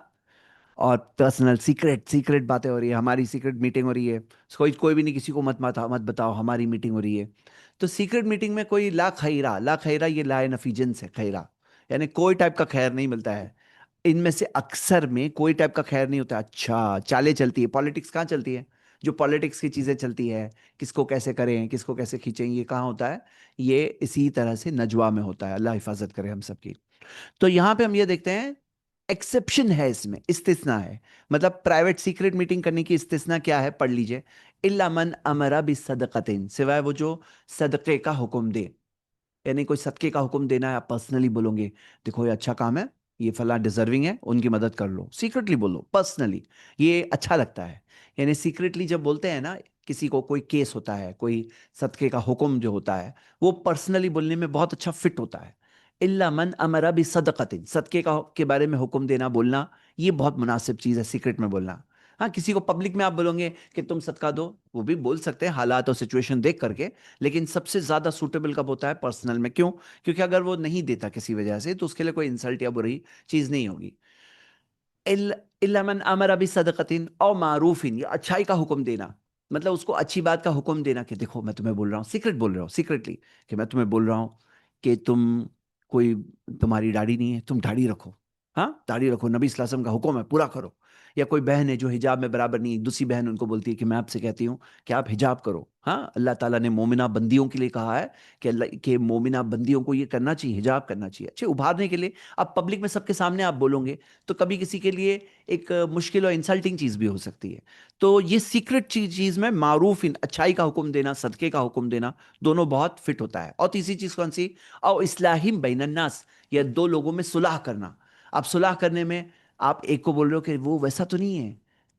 اور پرسنل سیکرٹ باتیں ہو رہی ہے, ہماری سیکرٹ میٹنگ ہو رہی ہے, کوئی بھی نہیں, کسی کو مت بتاؤ, ہماری میٹنگ ہو رہی ہے. تو سیکرٹ میٹنگ میں کوئی لا خیرہ یہ لا نفی جنس ہے, خیرہ یعنی کوئی ٹائپ کا خیر نہیں ملتا ہے. ان میں سے اکثر میں کوئی ٹائپ کا خیر نہیں ہوتا. اچھا, چالیں چلتی ہے, پالیٹکس کہاں چلتی ہے, جو پالیٹکس کی چیزیں چلتی ہے, کس کو کیسے کریں, کس کو کیسے کھینچیں, یہ کہاں ہوتا ہے, یہ اسی طرح سے نجوا میں ہوتا ہے. اللہ حفاظت کرے ہم سب کی. تو یہاں پہ ہم یہ دیکھتے ہیں ایکسیپشن ہے, اس میں استثناء ہے. مطلب پرائیویٹ سیکرٹ میٹنگ کرنے کی استثناء کیا ہے, پڑھ لیجئے. الا من امر بصدقۃ, سوائے وہ جو صدقے کا حکم دے. یعنی کوئی صدقے کا حکم دینا ہے, آپ پرسنلی بولو گے, دیکھو یہ اچھا کام ہے, یہ فلاں ڈیزرونگ ہے, ان کی مدد کر لو. سیکرٹلی بولو, پرسنلی, یہ اچھا لگتا ہے. یعنی سیکرٹلی جب بولتے ہیں نا, کسی کو کوئی کیس ہوتا ہے, کوئی صدقے کا حکم جو ہوتا ہے, وہ پرسنلی بولنے میں بہت اچھا فٹ ہوتا ہے. الا من امر بصدقۃ، صدقے کا کے بارے میں حکم دینا بولنا، یہ بہت مناسب چیز ہے سیکرٹ میں بولنا. ہاں کسی کو پبلک میں آپ بولیں گے کہ تم صدقہ دو، وہ بھی بول سکتے ہیں حالات اور سچویشن دیکھ کر کے، لیکن سب سے زیادہ سوٹیبل کب ہوتا ہے؟ پرسنل میں. کیوں؟ کیونکہ اگر وہ نہیں دیتا کسی وجہ سے تو اس کے لیے کوئی انسلٹ یا بری چیز نہیں ہوگی. الا من امر بصدقۃ او معروف، یا اچھائی کا حکم دینا، مطلب اس کو اچھی بات کا حکم دینا کہ دیکھو میں تمہیں بول رہا ہوں، سیکرٹ بول رہا ہوں، سیکرٹلی، کہ میں تمہیں بول رہا ہوں کہ کوئی تمہاری داڑھی نہیں ہے، تم داڑھی رکھو. ہاں داڑھی رکھو، نبی صلی اللہ علیہ وسلم کا حکم ہے، پورا کرو. یا کوئی بہن ہے جو حجاب میں برابر نہیں، دوسری بہن ان کو بولتی ہے کہ میں آپ سے کہتی ہوں کہ آپ حجاب کرو. ہاں اللہ تعالیٰ نے مومنہ بندیوں کے لیے کہا ہے کہ مومنہ بندیوں کو یہ کرنا چاہیے، حجاب کرنا چاہیے اچھے ابھارنے کے لیے. اب پبلک میں سب کے سامنے آپ بولو گے تو کبھی کسی کے لیے ایک مشکل اور انسلٹنگ چیز بھی ہو سکتی ہے. تو یہ سیکرٹ چیز میں معروف اچھائی کا حکم دینا، صدقے کا حکم دینا، دونوں بہت فٹ ہوتا ہے. اور تیسری چیز کون سی؟ او اصلاحم بین الناس، یا دو لوگوں میں صلح کرنا. اب صلح کرنے میں آپ ایک کو بول رہے ہو کہ وہ ویسا تو نہیں ہے،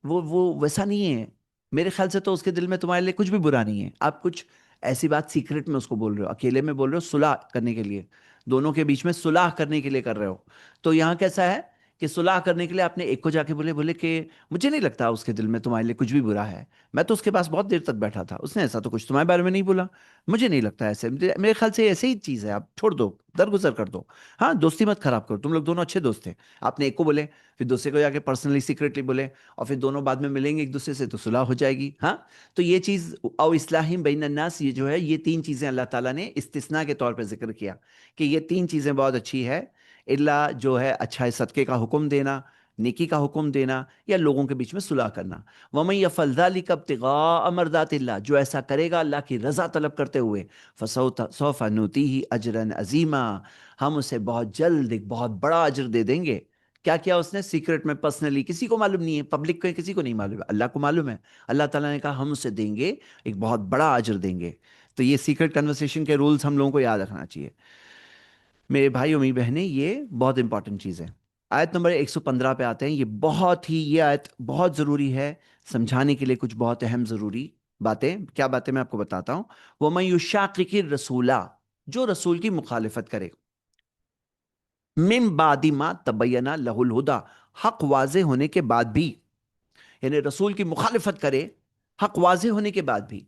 وہ ویسا نہیں ہے، میرے خیال سے تو اس کے دل میں تمہارے لیے کچھ بھی برا نہیں ہے. آپ کچھ ایسی بات سیکرٹ میں اس کو بول رہے ہو، اکیلے میں بول رہے ہو، صلح کرنے کے لیے، دونوں کے بیچ میں صلح کرنے کے لیے کر رہے ہو. تو یہاں کیسا ہے کہ صلح کرنے کے لیے آپ نے ایک کو جا کے بولے کہ مجھے نہیں لگتا اس کے دل میں تمہارے لیے کچھ بھی برا ہے، میں تو اس کے پاس بہت دیر تک بیٹھا تھا، اس نے ایسا تو کچھ تمہارے بارے میں نہیں بولا، مجھے نہیں لگتا ایسے، میرے خیال سے ایسے ہی چیز ہے، آپ چھوڑ دو، درگزر کر دو. ہاں دوستی مت خراب کرو، تم لوگ دونوں اچھے دوست تھے. آپ نے ایک کو بولے، پھر دوسرے کو جا کے پرسنلی سیکریٹلی بولے، اور پھر دونوں بعد میں ملیں گے ایک دوسرے سے تو صلح ہو جائے گی. ہاں تو یہ چیز او اصلاحم بین الناس، یہ جو ہے یہ تین چیزیں اللہ تعالیٰ نے استثناء کے طور پہ ذکر کیا کہ یہ تین چیزیں بہت اچھی ہے. اللہ جو ہے اچھا صدقے کا حکم دینا، نیکی کا حکم دینا، یا لوگوں کے بیچ میں صلح کرنا. وَمَن يَفْعَلْ ذَلِكَ ابْتِغَاءَ مَرْضَاتِ اللَّهِ، جو ایسا کرے گا اللہ کی رضا طلب کرتے ہوئے، فَسَوْفَ نُؤْتِيهِ أَجْرًا عَظِيمًا، ہم اسے بہت جلد ایک بہت بڑا اجر دے دیں گے. کیا کیا اس نے؟ سیکرٹ میں، پرسنلی، کسی کو معلوم نہیں ہے، پبلک کو کسی کو نہیں معلوم ہے، اللہ کو معلوم ہے. اللہ تعالیٰ نے کہا ہم اسے دیں گے، ایک بہت بڑا اجر دیں گے. تو یہ سیکرٹ کنورسیشن کے رولز ہم لوگوں کو یاد رکھنا چاہیے. میرے بھائی اور میری بہنیں، یہ بہت امپورٹنٹ چیز ہے. آیت نمبر 115 پہ آتے ہیں. یہ آیت بہت ضروری ہے سمجھانے کے لیے، کچھ بہت اہم ضروری باتیں. کیا باتیں میں آپ کو بتاتا ہوں. وَمَن يُشَاقِقِ الرَّسُولَ، جو رسول کی مخالفت کرے، من بعد ما تبین لہ الہدا، حق واضح ہونے کے بعد بھی، یعنی رسول کی مخالفت کرے حق واضح ہونے کے بعد بھی،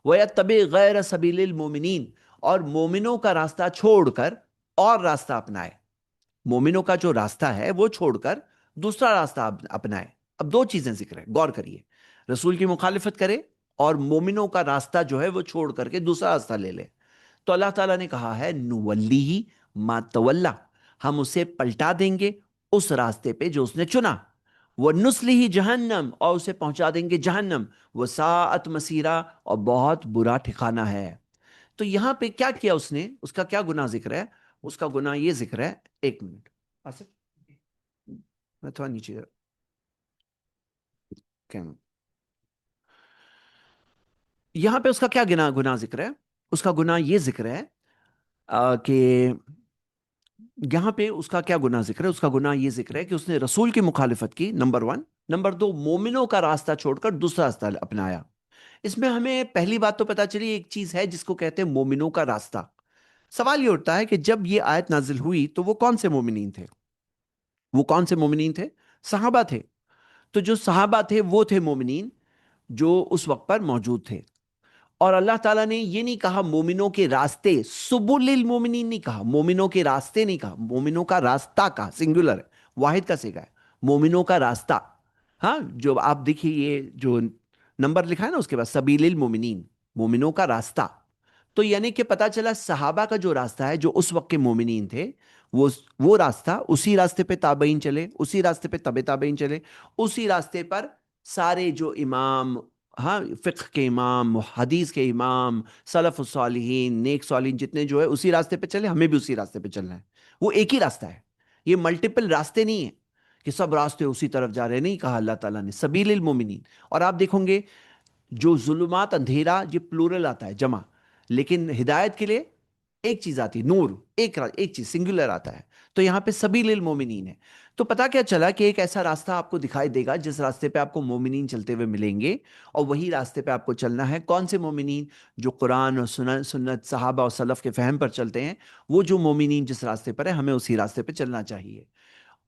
وَيَتَّبِعْ غَيْرَ سَبِيلِ الْمُؤْمِنِينَ، اور مومنوں کا راستہ چھوڑ کر اور راستہ اپنائے. مومنوں کا جو راستہ ہے وہ چھوڑ کر دوسرا راستہ اپنائے. اب دو چیزیں ذکر ہے، غور کریے. رسول کی مخالفت کرے اور مومنوں کا راستہ جو ہے وہ چھوڑ کر کے دوسرا راستہ لے لے. تو اللہ تعالیٰ نے کہا ہے نولیہ ما تولا، ہم اسے پلٹا دیں گے اس راستے پہ جو اس نے چنا. وہ نسلہ جہنم، اور اسے پہنچا دیں گے جہنم. وہ ساعت مسیرہ، اور بہت برا ٹھکانہ ہے. تو یہاں پہ کیا کیا اس نے، اس کا کیا گناہ ذکر ہے؟ اس کا گناہ یہ ذکر ہے، ایک منٹ آصف، میں تھوڑا نیچے کیم، یہاں پہ اس کا کیا گناہ ذکر ہے؟ اس کا گناہ یہ ذکر ہے کہ یہاں پہ اس کا کیا گناہ ذکر ہے؟ اس کا گناہ یہ ذکر ہے کہ اس نے رسول کی مخالفت کی، نمبر ون. نمبر دو، مومنوں کا راستہ چھوڑ کر دوسرا راستہ اپنایا. اس میں ہمیں پہلی بات تو پتا چلی، ایک چیز ہے جس کو کہتے ہیں مومنوں کا راستہ. سوال یہ اٹھتا ہے کہ جب یہ آیت نازل ہوئی تو وہ کون سے مومنین تھے؟ وہ کون سے مومنین تھے؟ صحابہ تھے. تو جو صحابہ تھے وہ تھے مومنین جو اس وقت پر موجود تھے. اور اللہ تعالیٰ نے یہ نہیں کہا مومنوں کے راستے، سبل المومنین نہیں کہا، مومنوں کے راستے نہیں کہا، مومنوں کا راستہ کہا، سنگولر ہے، واحد کا صیغہ ہے، مومنوں کا راستہ. ہاں جو آپ دیکھیے یہ جو نمبر لکھا ہے نا اس کے بعد، سبیل المومنین، مومنوں کا راستہ. تو یعنی کہ پتا چلا صحابہ کا جو راستہ ہے، جو اس وقت کے مومنین تھے، وہ راستہ، اسی راستے پہ تابعین چلے، اسی راستے پہ تبع تابعین چلے، اسی راستے پر سارے جو امام، ہاں فقہ کے امام، حدیث کے امام، سلف الصالحین، نیک صالحین جتنے جو ہے اسی راستے پہ چلے. ہمیں بھی اسی راستے پہ چلنا ہے. وہ ایک ہی راستہ ہے، یہ ملٹیپل راستے نہیں ہیں کہ سب راستے اسی طرف جا رہے ہیں. نہیں کہا اللہ تعالیٰ نے سبیل المومنین. اور آپ دیکھیں گے جو ظلمات، اندھیرا، یہ پلورل آتا ہے، جمع، لیکن ہدایت کے لیے ایک چیز آتی ہے نور، ایک چیز سنگولر آتا ہے، تو یہاں پہ سبیل المومنین ہے. تو پتا کیا چلا کہ ایک ایسا راستہ آپ کو دکھائی دے گا جس راستے پہ آپ کو مومنین چلتے ہوئے ملیں گے، اور وہی راستے پہ آپ کو چلنا ہے. کون سے مومنین؟ جو قرآن اور سنت صحابہ اور سلف کے فہم پر چلتے ہیں. وہ جو مومنین جس راستے پر ہے ہمیں اسی راستے پہ چلنا چاہیے.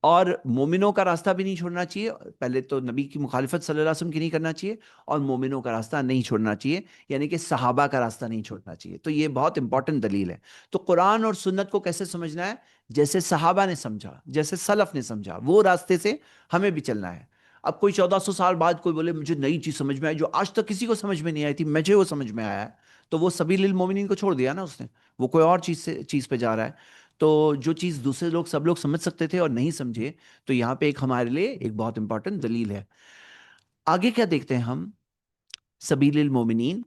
اور مومنوں کا راستہ بھی نہیں چھوڑنا چاہیے. پہلے تو نبی کی مخالفت صلی اللہ علیہ وسلم کی نہیں کرنا چاہیے، اور مومنوں کا راستہ نہیں چھوڑنا چاہیے، یعنی کہ صحابہ کا راستہ نہیں چھوڑنا چاہیے. تو یہ بہت امپورٹنٹ دلیل ہے. تو قرآن اور سنت کو کیسے سمجھنا ہے؟ جیسے صحابہ نے سمجھا، جیسے سلف نے سمجھا، وہ راستے سے ہمیں بھی چلنا ہے. اب کوئی 1400 سال بعد کوئی بولے مجھے نئی چیز سمجھ میں آئی جو آج تک کسی کو سمجھ میں نہیں آئی تھی، مجھے وہ سمجھ میں آیا ہے، تو وہ سبیل المومنین کو چھوڑ دیا نا اس نے، وہ کوئی اور چیز پہ جا رہا ہے. تو جو چیز دوسرے لوگ سب لوگ سمجھ سکتے تھے اور نہیں سمجھے، تو یہاں پہ ایک ہمارے لیے ایک بہت امپورٹنٹ دلیل ہے. آگے کیا دیکھتے ہیں ہم؟ سبیل المومنین.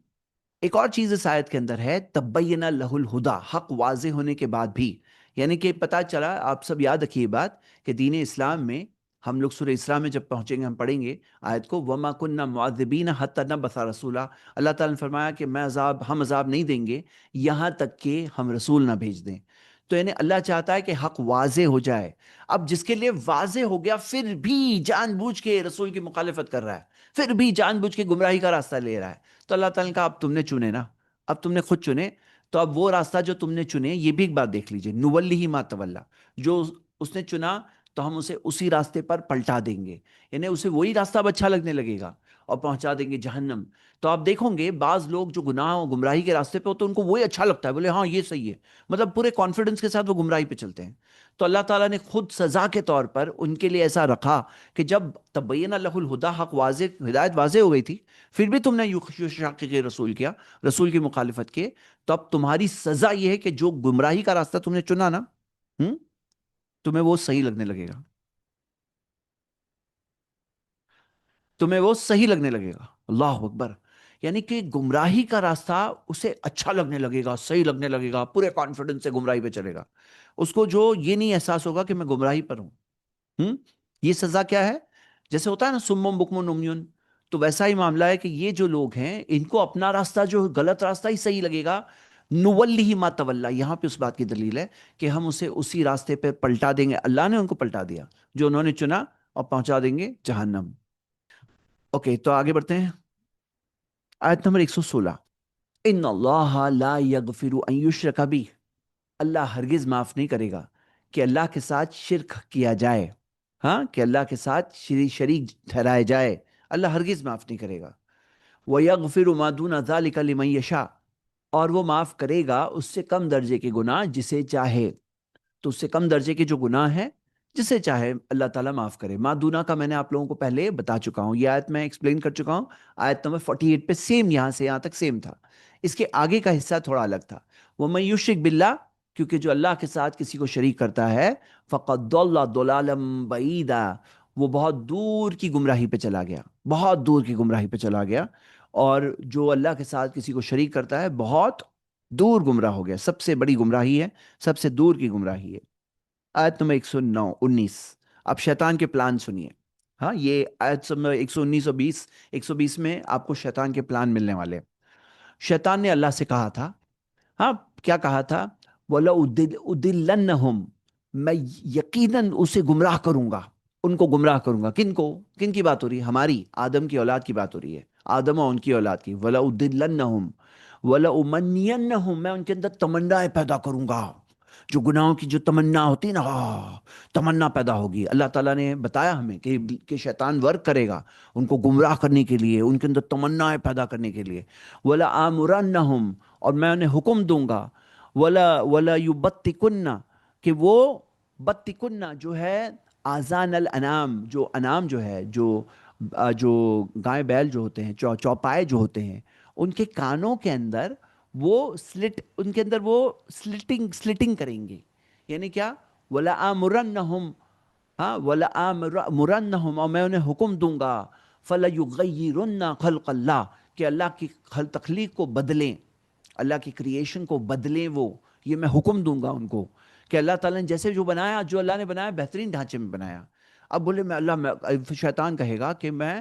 ایک اور چیز اس آیت کے اندر ہے، تبین لہ الہدا، حق واضح ہونے کے بعد بھی. یعنی کہ پتہ چلا، آپ سب یاد رکھیے بات، کہ دین اسلام میں ہم لوگ سورہ اسلام میں جب پہنچیں گے ہم پڑھیں گے آیت کو، وما کننا معذبین حتی نبعث رسولا. اللہ تعالیٰ نے فرمایا کہ ہم عذاب نہیں دیں گے یہاں تک کہ ہم رسول نہ بھیج دیں. تو یعنی اللہ چاہتا ہے کہ حق واضح ہو جائے. اب جس کے لیے واضح ہو گیا پھر بھی جان بوجھ کے رسول کی مخالفت کر رہا ہے، پھر بھی جان بوجھ کے گمراہی کا راستہ لے رہا ہے، تو اللہ تعالیٰ نے کہا اب تم نے چنے نا، اب تم نے خود چنے، تو اب وہ راستہ جو تم نے چنے، یہ بھی ایک بات دیکھ لیجئے، نولی ما تولا، جو اس نے چنا تو ہم اسے اسی راستے پر پلٹا دیں گے. یعنی اسے وہی راستہ اب اچھا لگنے لگے گا اور پہنچا دیں گے جہنم. تو آپ دیکھو گے بعض لوگ جو گناہ اور گمراہی کے راستے پہ ہوتے ہیں ان کو وہی اچھا لگتا ہے، بولے ہاں یہ صحیح ہے، مطلب پورے کانفیڈنس کے ساتھ وہ گمراہی پہ چلتے ہیں. تو اللہ تعالیٰ نے خود سزا کے طور پر ان کے لیے ایسا رکھا کہ جب تبین لہ الہدا، حق واضح، ہدایت واضح ہو گئی تھی، پھر بھی تم نے شاقق رسول کیا، رسول کی مخالفت کی، تو اب تمہاری سزا یہ ہے کہ جو گمراہی کا راستہ تم نے چنا نا، تمہیں وہ صحیح لگنے لگے گا، تمہیں وہ صحیح لگنے لگے گا. اللہ اکبر. یعنی کہ گمراہی کا راستہ اسے اچھا لگنے لگے گا، صحیح لگنے لگے گا، پورے کانفیڈنس سے گمراہی پہ چلے گا. اس کو جو یہ نہیں احساس ہوگا کہ میں گمراہی پر ہوں. یہ سزا کیا ہے؟ جیسے ہوتا ہے نا سمم بکم نمیون، تو ویسا ہی معاملہ ہے کہ یہ جو لوگ ہیں ان کو اپنا راستہ جو غلط راستہ ہی صحیح لگے گا. نولی ما تولا، یہاں پہ اس بات کی دلیل ہے کہ ہم اسے اسی راستے پہ پلٹا دیں گے. اللہ نے ان کو پلٹا دیا جو انہوں نے چنا، اور پہنچا دیں گے جہنم. اوکے تو آگے بڑھتے ہیں. آیت نمبر 116. ان اللہ لا یغفر ان یشرک بہ، اللہ ہرگز معاف نہیں کرے گا کہ اللہ کے ساتھ شرک کیا جائے، ہاں کہ اللہ کے ساتھ شریک ٹھہرائے جائے، اللہ ہرگز معاف نہیں کرے گا. وَيَغْفِرُ مَا دُونَ ذَلِكَ لِمَن يَشَاءُ، اور وہ معاف کرے گا اس سے کم درجے کے گناہ جسے چاہے. تو اس سے کم درجے کے جو گناہ ہیں جسے چاہے اللہ تعالیٰ معاف کرے. مادونا کا میں نے آپ لوگوں کو پہلے بتا چکا ہوں، یہ آیت میں ایکسپلین کر چکا ہوں. آیت نمبر 48 پہ سیم، یہاں سے یہاں تک سیم تھا، اس کے آگے کا حصہ تھوڑا الگ تھا. وَمَن يُشْرِكْ بِاللَّهِ، کیونکہ جو اللہ کے ساتھ کسی کو شریک کرتا ہے، فَقَدْ ضَلَّ ضَلَالًا بَعِيدًا، وہ بہت دور کی گمراہی پہ چلا گیا، بہت دور کی گمراہی پہ چلا گیا. اور جو اللہ کے ساتھ کسی کو شریک کرتا ہے بہت دور گمراہ ہو گیا، سب سے بڑی گمراہی ہے، سب سے دور کی گمراہی ہے. آیت نمبر 119. اب شیطان کے پلان سنیے. ہاں یہ آیت نمبر 119 اور 20، 120 میں آپ کو شیطان کے پلان ملنے والے. شیطان نے اللہ سے کہا تھا، ہاں کیا کہا تھا؟ وَلَأُضِلَّنَّهُمْ، میں یقیناً اسے گمراہ کروں گا، ان کو گمراہ کروں گا. کن کو؟ کن کی بات ہو رہی ہے؟ ہماری آدم کی اولاد کی بات ہو رہی ہے، آدم اور ان کی اولاد کی. وَلَأُضِلَّنَّهُمْ وَلَأُمَنِّيَنَّهُمْ، میں ان کے اندر تمنائیں پیدا کروں گا. جو گناہوں کی جو تمنا ہوتی ہے نا، تمنا پیدا ہوگی. اللہ تعالیٰ نے بتایا ہمیں کہ شیطان ورک کرے گا ان کو گمراہ کرنے کے لیے، ان کے اندر تمنائیں پیدا کرنے کے لیے. وَلَآمُرَنَّهُمْ، اور میں انہیں حکم دوں گا. وَلَا يُبَتِّكُنَّ، کہ وہ بتِّكُنَّ جو ہے آذان الانام، جو انام جو ہے، جو گائے بیل جو ہوتے ہیں، چوپائے جو ہوتے ہیں، ان کے کانوں کے اندر وہ ان کے اندر وہ سلٹنگ کریں گے. یعنی کیا؟ وَلَآمُرَنَّهُمْ، ہاں وَلَآمُرَنَّهُمْ، اور میں انہیں حکم دوں گا. فَلَيُغَيِّرُنَّ خَلْقَ اللَّهِ، کہ اللہ کی تخلیق کو بدلیں، اللہ کی کریشن کو بدلیں. وہ یہ میں حکم دوں گا ان کو کہ اللہ تعالیٰ نے جیسے جو بنایا، جو اللہ نے بنایا بہترین ڈھانچے میں بنایا. اب بولے شیطان کہے گا کہ میں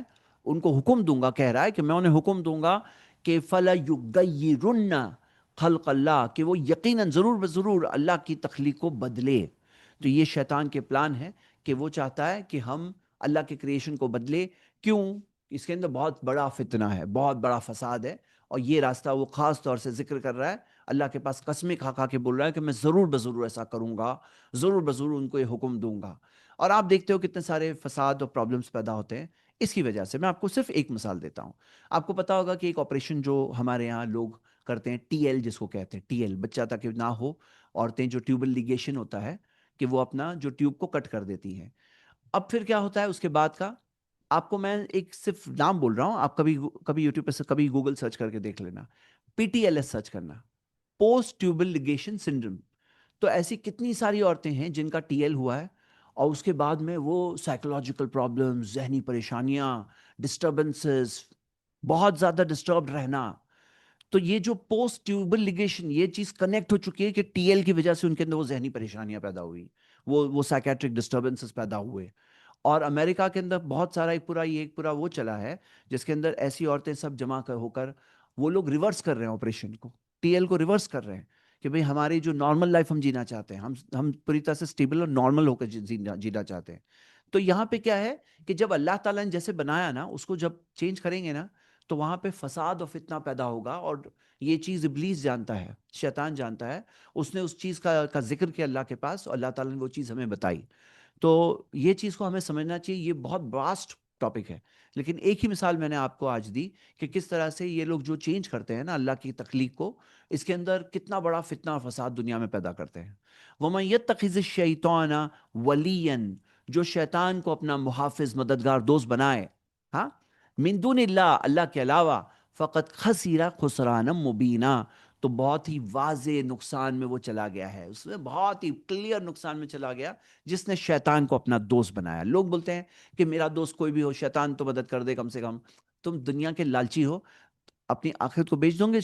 ان کو حکم دوں گا، کہہ رہا ہے کہ میں انہیں حکم دوں گا کہ فَلَيُغَيِّرُنَّ خلق اللہ، کہ وہ یقیناً ضرور بضرور اللہ کی تخلیق کو بدلے. تو یہ شیطان کے پلان ہے کہ وہ چاہتا ہے کہ ہم اللہ کے کریشن کو بدلے. کیوں؟ اس کے اندر بہت بڑا فتنہ ہے، بہت بڑا فساد ہے، اور یہ راستہ وہ خاص طور سے ذکر کر رہا ہے. اللہ کے پاس قسمیں کھا کھا کے بول رہا ہے کہ میں ضرور بضرور ایسا کروں گا، ضرور بضرور ان کو یہ حکم دوں گا. اور آپ دیکھتے ہو کتنے سارے فساد اور پرابلمس پیدا ہوتے ہیں اس کی وجہ سے. میں آپ کو صرف ایک مثال دیتا ہوں. آپ کو پتا ہوگا کہ ایک آپریشن جو ہمارے یہاں لوگ کرتے ہیں، ٹی ایل جس کو کہتے ہیں، ٹی ایل بچہ تاکہ نہ ہو، عورتیں جو ٹیوبل لیگیشن ہوتا ہے کہ وہ اپنا جو ٹیوب کو کٹ کر دیتی ہیں. اب پھر کیا ہوتا ہے اس کے بعد کا؟ آپ کو میں ایک صرف نام بول رہا ہوں، آپ کبھی کبھی یوٹیوب پہ کبھی گوگل سرچ کر کے دیکھ لینا، P T L S search کرنا، پوسٹ ٹیوبل لیگیشن سنڈروم. تو ایسی کتنی ساری عورتیں ہیں جن کا ٹی ایل ہوا ہے، اور اس کے بعد میں وہ سائیکولوجیکل پرابلم، ذہنی پریشانیاں، ڈسٹربنسز، بہت زیادہ ڈسٹربڈ رہنا. تو یہ جو پوسٹ ٹیوبل لیگیشن، یہ چیز کنیکٹ ہو چکی ہے کہ ٹی ایل کی وجہ سے ان کے اندر وہ ذہنی پریشانیاں پیدا ہوئی، وہ سائیکیٹرک ڈسٹربنسز پیدا ہوئے. اور امریکہ کے اندر بہت سارا ایک پورا وہ چلا ہے جس کے اندر ایسی عورتیں سب جمع ہو کر وہ لوگ ریورس کر رہے ہیں آپریشن کو، ٹی ایل کو ریورس کر رہے ہیں کہ بھئی ہماری جو نارمل لائف ہم جینا چاہتے ہیں، ہم پوری طرح سے اسٹیبل اور نارمل ہو کر جینا چاہتے ہیں. تو یہاں پہ کیا ہے کہ جب اللہ تعالیٰ نے جیسے بنایا نا، اس کو جب چینج کریں گے نا، تو وہاں پہ فساد و فتنہ پیدا ہوگا. اور یہ چیز ابلیس جانتا ہے، شیطان جانتا ہے. اس نے اس چیز کا ذکر کیا اللہ کے پاس، اور اللہ تعالیٰ نے وہ چیز ہمیں بتائی. تو یہ چیز کو ہمیں سمجھنا چاہیے. یہ بہت واسٹ ٹاپک ہے، لیکن ایک ہی مثال میں نے آپ کو آج دی کہ کس طرح سے یہ لوگ جو چینج کرتے ہیں نا اللہ کی تخلیق کو، اس کے اندر کتنا بڑا فتنہ اور فساد دنیا میں پیدا کرتے ہیں. وَمَن يَتَّخِذِ الشَّيْطَانَ وَلِيًّا، جو شیطان کو اپنا محافظ، مددگار، دوست بنائے، ہاں، من دون اللہ، اللہ کے علاوہ، فقط خسیرہ خسرانا مبینہ، تو بہت ہی واضح نقصان میں وہ چلا گیا ہے. اس میں بہت ہی کلیئر نقصان میں چلا گیا جس نے شیطان کو اپنا دوست بنایا. لوگ بولتے ہیں کہ میرا دوست کوئی بھی ہو، شیطان تو مدد کر دے کم سے کم. تم دنیا کے لالچی ہو، اپنی آخرت کو بیچ دوں گے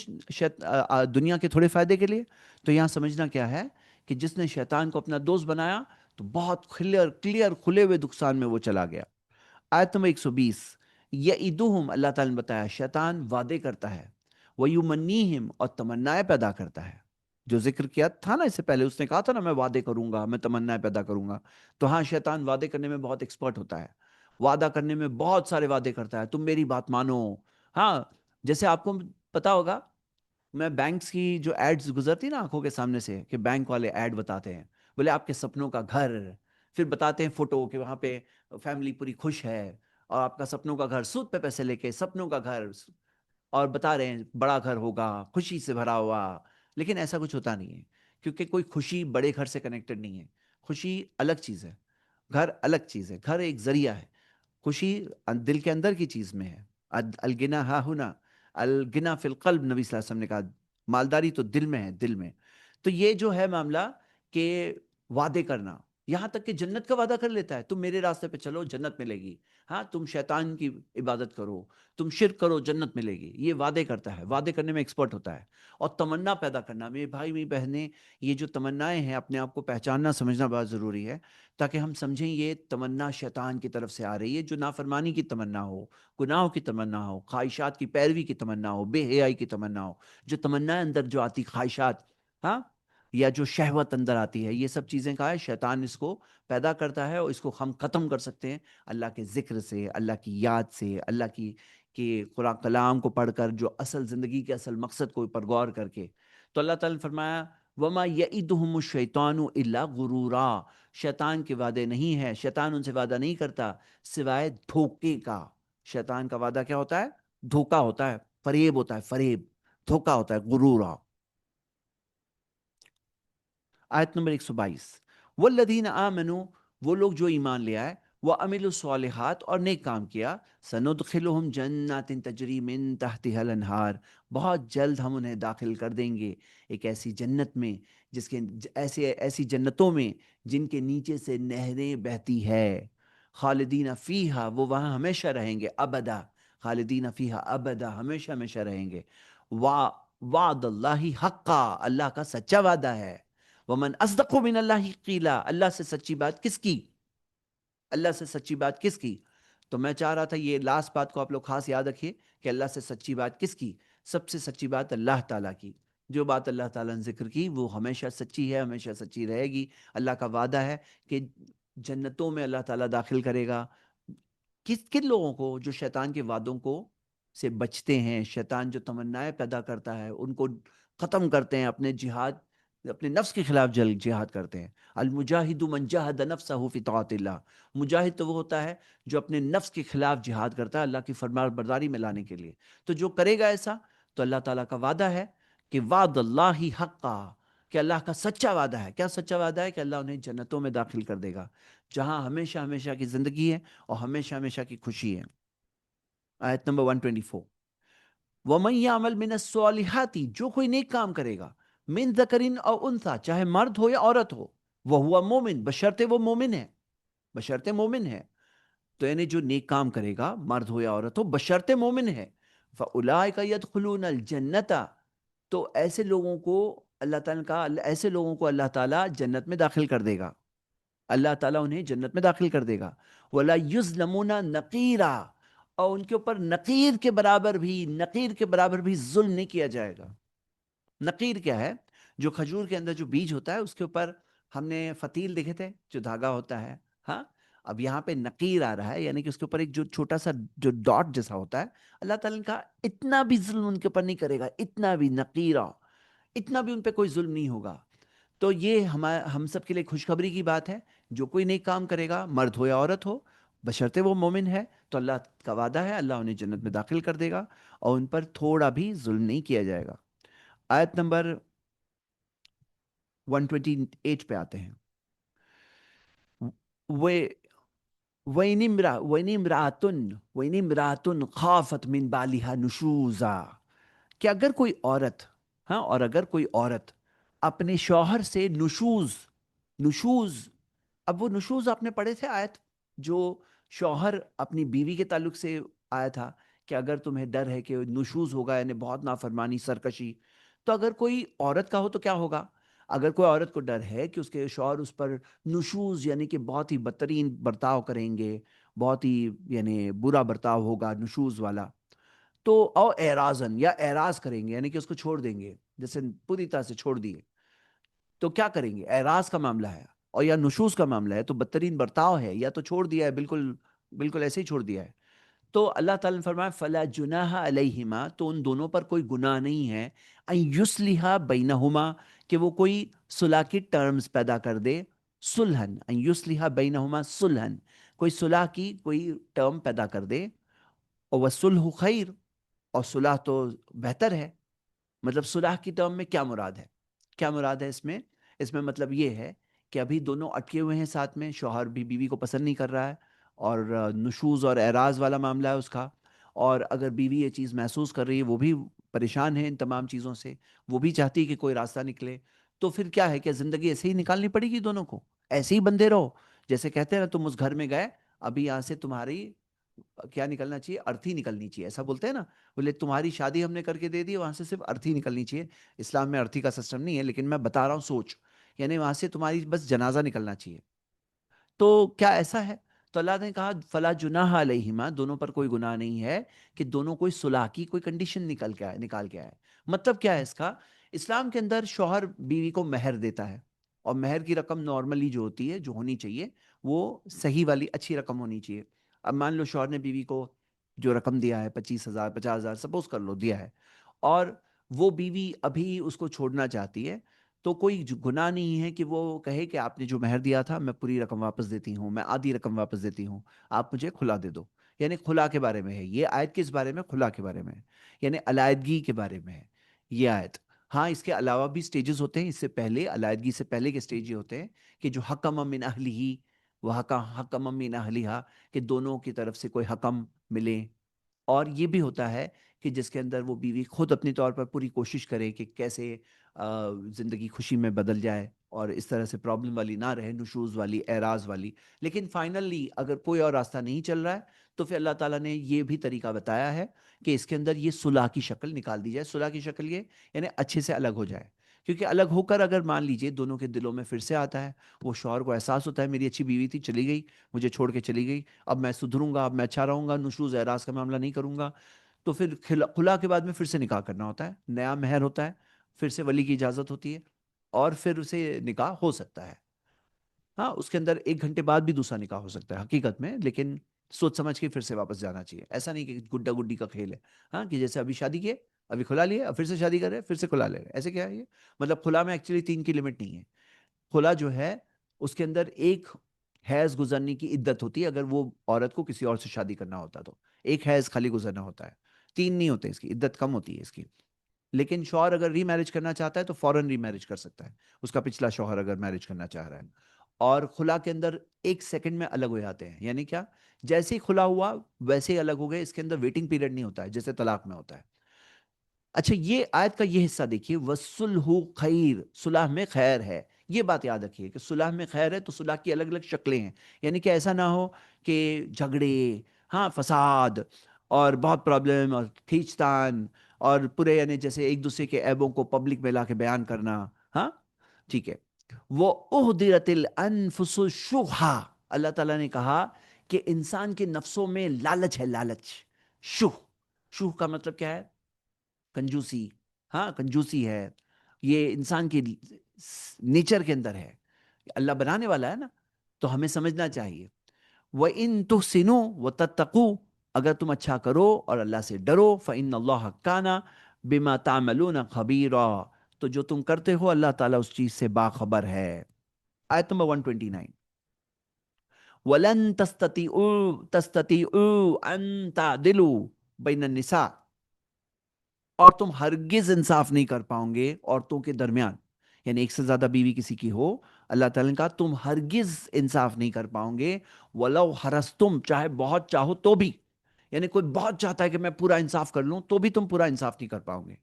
دنیا کے تھوڑے فائدے کے لیے. تو یہاں سمجھنا کیا ہے کہ جس نے شیطان کو اپنا دوست بنایا تو بہت کلیئر کھلے ہوئے نقصان میں وہ چلا گیا. آیت نمبر 120، یعدہم، اللہ تعالیٰ نے بتایا شیطان وعدے کرتا ہے، ویمنیہم، اور تمنائیں پیدا کرتا ہے. جو ذکر کیا تھا نا اس سے پہلے، اس نے کہا تھا نا میں وعدے کروں گا، میں تمنائیں پیدا کروں گا. تو ہاں، شیطان وعدے کرنے میں بہت ایکسپرٹ ہوتا ہے، وعدہ کرنے میں بہت سارے وعدے کرتا ہے. تم میری بات مانو. ہاں، جیسے آپ کو پتا ہوگا، میں بینکس کی جو ایڈز گزرتی نا آنکھوں کے سامنے سے، کہ بینک والے ایڈ بتاتے ہیں، بولے آپ کے سپنوں کا گھر، پھر بتاتے ہیں فوٹو کہ وہاں پہ فیملی پوری خوش ہے، اور آپ کا سپنوں کا گھر، سود پہ پیسے لے کے سپنوں کا گھر، اور بتا رہے ہیں بڑا گھر ہوگا، خوشی سے بھرا ہوا. لیکن ایسا کچھ ہوتا نہیں ہے، کیونکہ کوئی خوشی بڑے گھر سے کنیکٹڈ نہیں ہے. خوشی الگ چیز ہے، گھر الگ چیز ہے. گھر ایک ذریعہ ہے، خوشی دل کے اندر کی چیز میں ہے. الگنا ہا ہنا، الگنا فی القلب، نبی صلی اللہ علیہ وسلم نے کہا مالداری تو دل میں ہے، دل میں. تو یہ جو ہے معاملہ کہ وعدے کرنا، یہاں تک کہ جنت کا وعدہ کر لیتا ہے، تم میرے راستے پہ چلو جنت ملے گی. ہاں، تم شیطان کی عبادت کرو، تم شرک کرو، جنت ملے گی. یہ وعدے کرتا ہے، وعدے کرنے میں ایکسپرٹ ہوتا ہے. اور تمنا پیدا کرنا، میرے بھائی میری بہنیں، یہ جو تمنائیں ہیں اپنے آپ کو پہچاننا سمجھنا بہت ضروری ہے، تاکہ ہم سمجھیں یہ تمنا شیطان کی طرف سے آ رہی ہے. جو نافرمانی کی تمنا ہو، گناہوں کی تمنا ہو، خواہشات کی پیروی کی تمنا ہو، بے حیائی کی تمنا ہو، جو تمنا اندر جو آتی خواہشات، ہاں، یا جو شہوت اندر آتی ہے، یہ سب چیزیں کا ہے شیطان اس کو پیدا کرتا ہے. اور اس کو ہم ختم کر سکتے ہیں اللہ کے ذکر سے، اللہ کی یاد سے، اللہ کی کہ قرآن کلام کو پڑھ کر، جو اصل زندگی کے اصل مقصد کو پر غور کر کے. تو اللہ تعالیٰ نے فرمایا وما یعدہم الشیطان الا غرورا، شیطان کے وعدے نہیں ہے، شیطان ان سے وعدہ نہیں کرتا سوائے دھوکے کا. شیطان کا وعدہ کیا ہوتا ہے؟ دھوکا ہوتا ہے، فریب ہوتا ہے، فریب، دھوکا ہوتا ہے، غرورا. آیت نمبر 122، والذین آمنوا، وہ لوگ جو ایمان لے آئے، وعملوا الصالحات، اور نیک کام کیا، سندخلہم جنات تجری من تحتها الانہار، بہت جلد ہم انہیں داخل کر دیں گے ایک ایسی جنت میں، جس کے ایسی جنتوں میں جن کے نیچے سے نہریں بہتی ہے. خالدین فیہا، وہ وہاں ہمیشہ رہیں گے، ابدا، خالدین فیہا ابدا، ہمیشہ ہمیشہ رہیں گے. وعد اللہ حقا، اللہ کا سچا وعدہ ہے. ومن اصدق من اللہ قیلا، اللہ سے سچی بات کس کی؟ اللہ سے سچی بات کس کی؟ تو میں چاہ رہا تھا یہ لاسٹ بات کو آپ لوگ خاص یاد رکھیے کہ اللہ سے سچی بات کس کی؟ سب سے سچی بات اللہ تعالیٰ کی. جو بات اللہ تعالیٰ نے ذکر کی وہ ہمیشہ سچی ہے، ہمیشہ سچی رہے گی۔ اللہ کا وعدہ ہے کہ جنتوں میں اللہ تعالیٰ داخل کرے گا کن لوگوں کو؟ جو شیطان کے وعدوں کو سے بچتے ہیں، شیطان جو تمنائیں پیدا کرتا ہے ان کو ختم کرتے ہیں، اپنے جہاد، اپنے نفس کے خلاف جہاد کرتے ہیں۔ المجاہد من جاہد نفسہ فی طاعت اللہ، مجاہد تو وہ ہوتا ہے جو اپنے نفس کے خلاف جہاد کرتا ہے اللہ کی فرمان برداری میں لانے کے لیے۔ تو جو کرے گا ایسا، تو اللہ تعالیٰ کا وعدہ ہے کہ وعد اللہ حقا، کہ اللہ کا سچا وعدہ ہے۔ کیا سچا وعدہ ہے؟ کہ اللہ انہیں جنتوں میں داخل کر دے گا جہاں ہمیشہ ہمیشہ کی زندگی ہے اور ہمیشہ ہمیشہ کی خوشی ہے۔ آیت نمبر 124، وَمَن يَعْمَلْ مِنَ الصَّالِحَاتِ، جو کوئی نیک کام کرے گا، من ذکرین او انثیٰ، چاہے مرد ہو یا عورت ہو، وَهُوَ مُؤْمِن، بشرطے وہ مومن ہے، بشرطے مومن ہے۔ تو یعنی جو نیک کام کرے گا، مرد ہو یا عورت ہو، بشرطے مومن ہے، فَأُولَٰئِكَ يَدْخُلُونَ الْجَنَّةَ، تو ایسے لوگوں کو اللہ تعالیٰ کا، ایسے لوگوں کو اللہ تعالیٰ جنت میں داخل کر دے گا، اللہ تعالیٰ انہیں جنت میں داخل کر دے گا۔ وَلَا يُظْلَمُونَ نَقِيرًا، اور ان کے اوپر نقیر کے برابر بھی ظلم نہیں کیا جائے گا۔ نقیر کیا ہے؟ جو کھجور کے اندر جو بیج ہوتا ہے اس کے اوپر ہم نے فتیل دیکھے تھے جو دھاگا ہوتا ہے، ہاں، اب یہاں پہ نقیر آ رہا ہے، یعنی کہ اس کے اوپر ایک جو چھوٹا سا جو ڈاٹ جیسا ہوتا ہے، اللہ تعالیٰ نے کہا اتنا بھی ظلم ان کے اوپر نہیں کرے گا، اتنا بھی نقیرہ، اتنا بھی ان پہ کوئی ظلم نہیں ہوگا۔ تو یہ ہم سب کے لیے خوشخبری کی بات ہے، جو کوئی نیک کام کرے گا، مرد ہو یا عورت ہو، بشرطے وہ مومن ہے، تو اللہ کا وعدہ ہے اللہ انہیں جنت میں داخل کر دے گا اور ان پر تھوڑا بھی ظلم نہیں کیا جائے گا۔ آیت نمبر 128 پہ آتے ہیں، وَإِنِ امْرَأَةٌ خَافَتْ مِنْ بَالِهَا نُشُوزًا، کہ اگر کوئی عورت، ہاں، اور اگر کوئی عورت اپنے شوہر سے نشوز، اب وہ نشوز آپ نے پڑھے تھے آیت، جو شوہر اپنی بیوی کے تعلق سے آیا تھا کہ اگر تمہیں ڈر ہے کہ نشوز ہوگا، یعنی بہت نافرمانی، سرکشی، تو اگر کوئی عورت کا ہو تو کیا ہوگا؟ اگر کوئی عورت کو ڈر ہے کہ اس کے شوہر اس پر نشوز، یعنی کہ بہت ہی بدترین برتاؤ کریں گے، بہت ہی یعنی برا برتاؤ ہوگا نشوز والا، تو او اعراضن، یا اعراض کریں گے، یعنی کہ اس کو چھوڑ دیں گے، جیسے پوری طرح سے چھوڑ دیے، تو کیا کریں گے؟ اعراض کا معاملہ ہے اور یا نشوز کا معاملہ ہے، تو بدترین برتاؤ ہے، یا تو چھوڑ دیا ہے، بالکل بالکل ایسے ہی چھوڑ دیا ہے، تو اللہ تعالیٰ نے فرمایا فلا جناح علیہما، تو ان دونوں پر کوئی گناہ نہیں ہے، ان یصلحا بینہما، کہ وہ کوئی صلح کی ٹرمز پیدا کر دے، صلحن، ان یصلحا بینہما صلحن، کوئی صلح کی کوئی ٹرم پیدا کر دے، اور والصلح خیر، اور صلح تو بہتر ہے۔ مطلب صلح کی ٹرم میں کیا مراد ہے؟ کیا مراد ہے اس میں مطلب یہ ہے کہ ابھی دونوں اٹکے ہوئے ہیں ساتھ میں، شوہر بھی بیوی کو پسند نہیں کر رہا ہے اور نشوز اور اعراض والا معاملہ ہے اس کا، اور اگر بیوی یہ چیز محسوس کر رہی ہے، وہ بھی پریشان ہے ان تمام چیزوں سے، وہ بھی چاہتی ہے کہ کوئی راستہ نکلے، تو پھر کیا ہے کہ زندگی ایسے ہی نکالنی پڑے گی دونوں کو، ایسے ہی بندے رہو، جیسے کہتے ہیں نا تم اس گھر میں گئے، ابھی یہاں سے تمہاری کیا نکلنا چاہیے؟ ارتھی نکلنی چاہیے، ایسا بولتے ہیں نا، بولے تمہاری شادی ہم نے کر کے دے دی، وہاں سے صرف ارتھی نکلنی چاہیے۔ اسلام میں ارتھی کا سسٹم نہیں ہے، لیکن میں بتا رہا ہوں سوچ، یعنی وہاں سے تمہاری بس جنازہ نکلنا چاہیے، تو کیا ایسا ہے؟ تو اللہ نے کہا فلا جناح علیہما، دونوں پر کوئی گناہ نہیں ہے کہ دونوں کوئی صلح کی کوئی کنڈیشن نکال کے آئے۔ مطلب کیا ہے اس کا؟ اسلام کے اندر شوہر بیوی کو مہر دیتا ہے، اور مہر کی رقم نارملی جو ہوتی ہے، جو ہونی چاہیے، وہ صحیح والی اچھی رقم ہونی چاہیے۔ اب مان لو شوہر نے بیوی کو جو رقم دیا ہے 25,000 50,000 سپوز کر لو دیا ہے، اور وہ بیوی ابھی اس کو چھوڑنا چاہتی ہے، تو کوئی گناہ نہیں ہے کہ وہ کہے کہ آپ نے جو مہر دیا تھا میں پوری رقم واپس دیتی ہوں، میں آدھی رقم واپس دیتی ہوں، آپ مجھے کھلا دے دو۔ یعنی کھلا کے بارے میں ہے یہ آیت، کس بارے میں؟ کھلا کے بارے میں ہے، یعنی علیحدگی کے بارے میں ہے یہ آیت۔ ہاں، اس کے علاوہ بھی سٹیجز ہوتے ہیں، اس سے پہلے، علیحدگی سے پہلے کے سٹیج یہ ہوتے ہیں کہ جو حکم من اہلہ وہ حکم من اہلہا، کہ دونوں کی طرف سے کوئی حکم ملے، اور یہ بھی ہوتا ہے کہ جس کے اندر وہ بیوی خود اپنی طور پر پوری کوشش کرے کہ کیسے زندگی خوشی میں بدل جائے اور اس طرح سے پرابلم والی نہ رہے، نشوز والی، اعراض والی۔ لیکن فائنلی اگر کوئی اور راستہ نہیں چل رہا ہے تو پھر اللہ تعالیٰ نے یہ بھی طریقہ بتایا ہے کہ اس کے اندر یہ صلح کی شکل نکال دی جائے۔ صلح کی شکل یہ یعنی اچھے سے الگ ہو جائے، کیونکہ الگ ہو کر اگر مان لیجئے دونوں کے دلوں میں پھر سے آتا ہے، وہ شوہر کو احساس ہوتا ہے میری اچھی بیوی تھی، چلی گئی، مجھے چھوڑ کے چلی گئی، اب میں سدھروں گا، اب میں اچھا رہوں گا، نشوز اعراض کا معاملہ نہیں کروں گا، تو پھر خلا کے بعد میں پھر سے نکاح کرنا ہوتا ہے، نیا مہر ہوتا ہے، پھر سے ولی کی اجازت ہوتی ہے اور پھر اسے نکاح ہو سکتا ہے. ہاں اس کے اندر 1 گھنٹے بعد بھی دوسرا نکاح ہو سکتا ہے حقیقت میں، لیکن سوچ سمجھ کے پھر سے واپس جانا چاہیے. ایسا نہیں کہ گڈا گڈی کا کھیل ہے. ہاں کہ جیسے ابھی شادی کیے، ابھی کھلا لیے، اب پھر سے شادی کر رہے ہیں، پھر سے کھلا لے رہے ہیں. ایسے کیا ہے یہ؟ مطلب کھلا میں ایکچولی 3 کی لمٹ نہیں ہے. کھلا جو ہے اس کے اندر ایک حیض گزرنے کی عدت ہوتی ہے اگر وہ عورت کو کسی اور سے شادی کرنا ہوتا تو. ایک حیض خالی گزرنا ہوتا ہے، 3 نہیں ہوتے. اس کی عدت کم ہوتی ہے اس کی. لیکن شوہر اگر ری میرج کرنا چاہتا ہے تو فوراً ری میرج کر سکتا ہے، اس کا پچھلا شوہر اگر میرج کرنا چاہ رہا ہے. اور خلا کے اندر 1 سیکنڈ میں الگ ہو جاتے ہیں. یعنی کیا؟ جیسے ہی خلا ہوا ویسے ہی الگ ہو گئے. اس کے اندر ویٹنگ پیریڈ نہیں ہوتا ہے جیسے طلاق میں ہوتا ہے. اچھا یہ آیت کا یہ حصہ دیکھیے، وَالصُّلْحُ خیر، صلح میں خیر ہے. یہ بات یاد رکھیے کہ صلح میں خیر ہے تو صلح کی الگ الگ شکلیں ہیں. یعنی کہ ایسا نہ ہو کہ جھگڑے، ہاں فساد اور بہت پرابلم اور کھینچتان اور پورے یعنی جیسے ایک دوسرے کے عیبوں کو پبلک میں لا کے بیان کرنا. ہاں ٹھیک ہے. وہ احضرت الانفس الشح، اللہ تعالیٰ نے کہا کہ انسان کے نفسوں میں لالچ ہے. لالچ، شح. شح کا مطلب کیا ہے؟ کنجوسی. ہاں کنجوسی ہے، یہ انسان کی نیچر کے اندر ہے. اللہ بنانے والا ہے نا، تو ہمیں سمجھنا چاہیے. وَإِن تُحْسِنُوا وَتَتَّقُوا، اگر تم اچھا کرو اور اللہ سے ڈرو، فَإِنَّ اللَّهَ كَانَ بِمَا تَعْمَلُونَ خَبِيرًا، تو جو تم کرتے ہو اللہ تعالیٰ اس چیز سے باخبر ہے. آیت نمبر 129. وَلَن تَسْتَطِيعُوا أَن تَعْدِلُوا بَيْنَ النِّسَاءِ، اور تم ہرگز انصاف نہیں کر پاؤ گے عورتوں کے درمیان. یعنی ایک سے زیادہ بیوی کسی کی ہو، اللہ تعالیٰ نے کہا تم ہرگز انصاف نہیں کر پاؤ گے. وَلَوْ حَرَصْتُمْ، چاہے بہت چاہو تو بھی. یعنی کوئی بہت چاہتا ہے کہ میں پورا انصاف کر لوں تو بھی تم پورا انصاف نہیں کر پاؤ گے.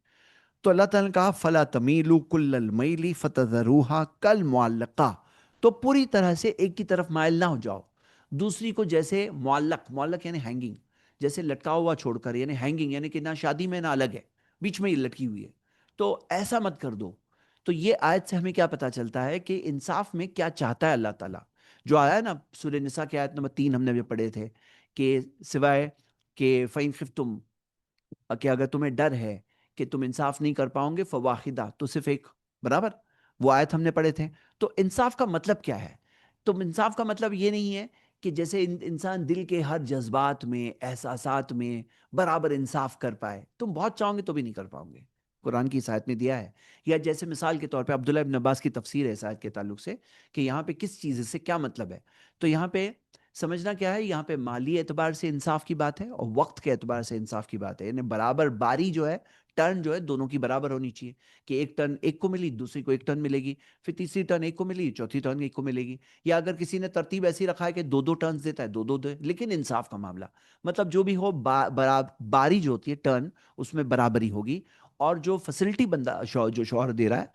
تو اللہ تعالیٰ نے کہا فَلَا تَمِيلُوا كُلَّ الْمَيْلِ فَتَذَرُوهَا كَالْمُعَلَّقَةِ، تو پوری طرح سے ایک کی طرف مائل نہ ہو جاؤ. دوسری کو جیسے معلق، معلق یعنی ہینگنگ، جیسے لٹکا ہوا چھوڑ کر، یعنی ہینگنگ یعنی کہ نہ شادی میں نہ الگ ہے، بیچ میں ہی لٹکی ہوئی ہے. تو ایسا مت کر دو. تو یہ آیت سے ہمیں کیا پتا چلتا ہے کہ انصاف میں کیا چاہتا ہے اللہ تعالیٰ. جو آیا ہے نا سورہ نساء کی آیت نمبر 3 ہم نے بھی پڑھے تھے کہ سوائے کہ فَإِن خِفْتُمْ، کہ اگر تمہیں ڈر ہے کہ تم انصاف نہیں کر پاؤ گے، فواحدہ، تو صرف ایک. برابر وہ آیت ہم نے پڑھے تھے. تو انصاف کا مطلب کیا ہے؟ تو انصاف کا مطلب یہ نہیں ہے کہ جیسے انسان دل کے ہر جذبات میں، احساسات میں برابر انصاف کر پائے. تم بہت چاہو گے تو بھی نہیں کر پاؤ گے. قرآن کی اس آیت میں دیا ہے. یا جیسے مثال کے طور پہ عبداللہ ابن عباس کی تفسیر ہے اس آیت کے تعلق سے کہ یہاں پہ کس چیز سے کیا مطلب ہے. تو یہاں پہ سمجھنا کیا ہے، یہاں پہ مالی اعتبار سے انصاف کی بات ہے اور وقت کے اعتبار سے انصاف کی بات ہے. یعنی برابر باری جو ہے، ٹرن جو ہے دونوں کی برابر ہونی چاہیے. کہ ایک ٹرن ایک کو ملی، دوسری کو ایک ٹرن ملے گی، پھر تیسری ٹرن ایک کو ملی، چوتھی ٹرن ایک کو ملے گی. یا اگر کسی نے ترتیب ایسی رکھا ہے کہ دو ٹرنز دیتا ہے، دو دے، لیکن انصاف کا معاملہ مطلب جو بھی ہو باری جو ہوتی ہے ٹرن، اس میں برابری ہوگی. اور جو فیسلٹی بندہ جو شوہر دے رہا ہے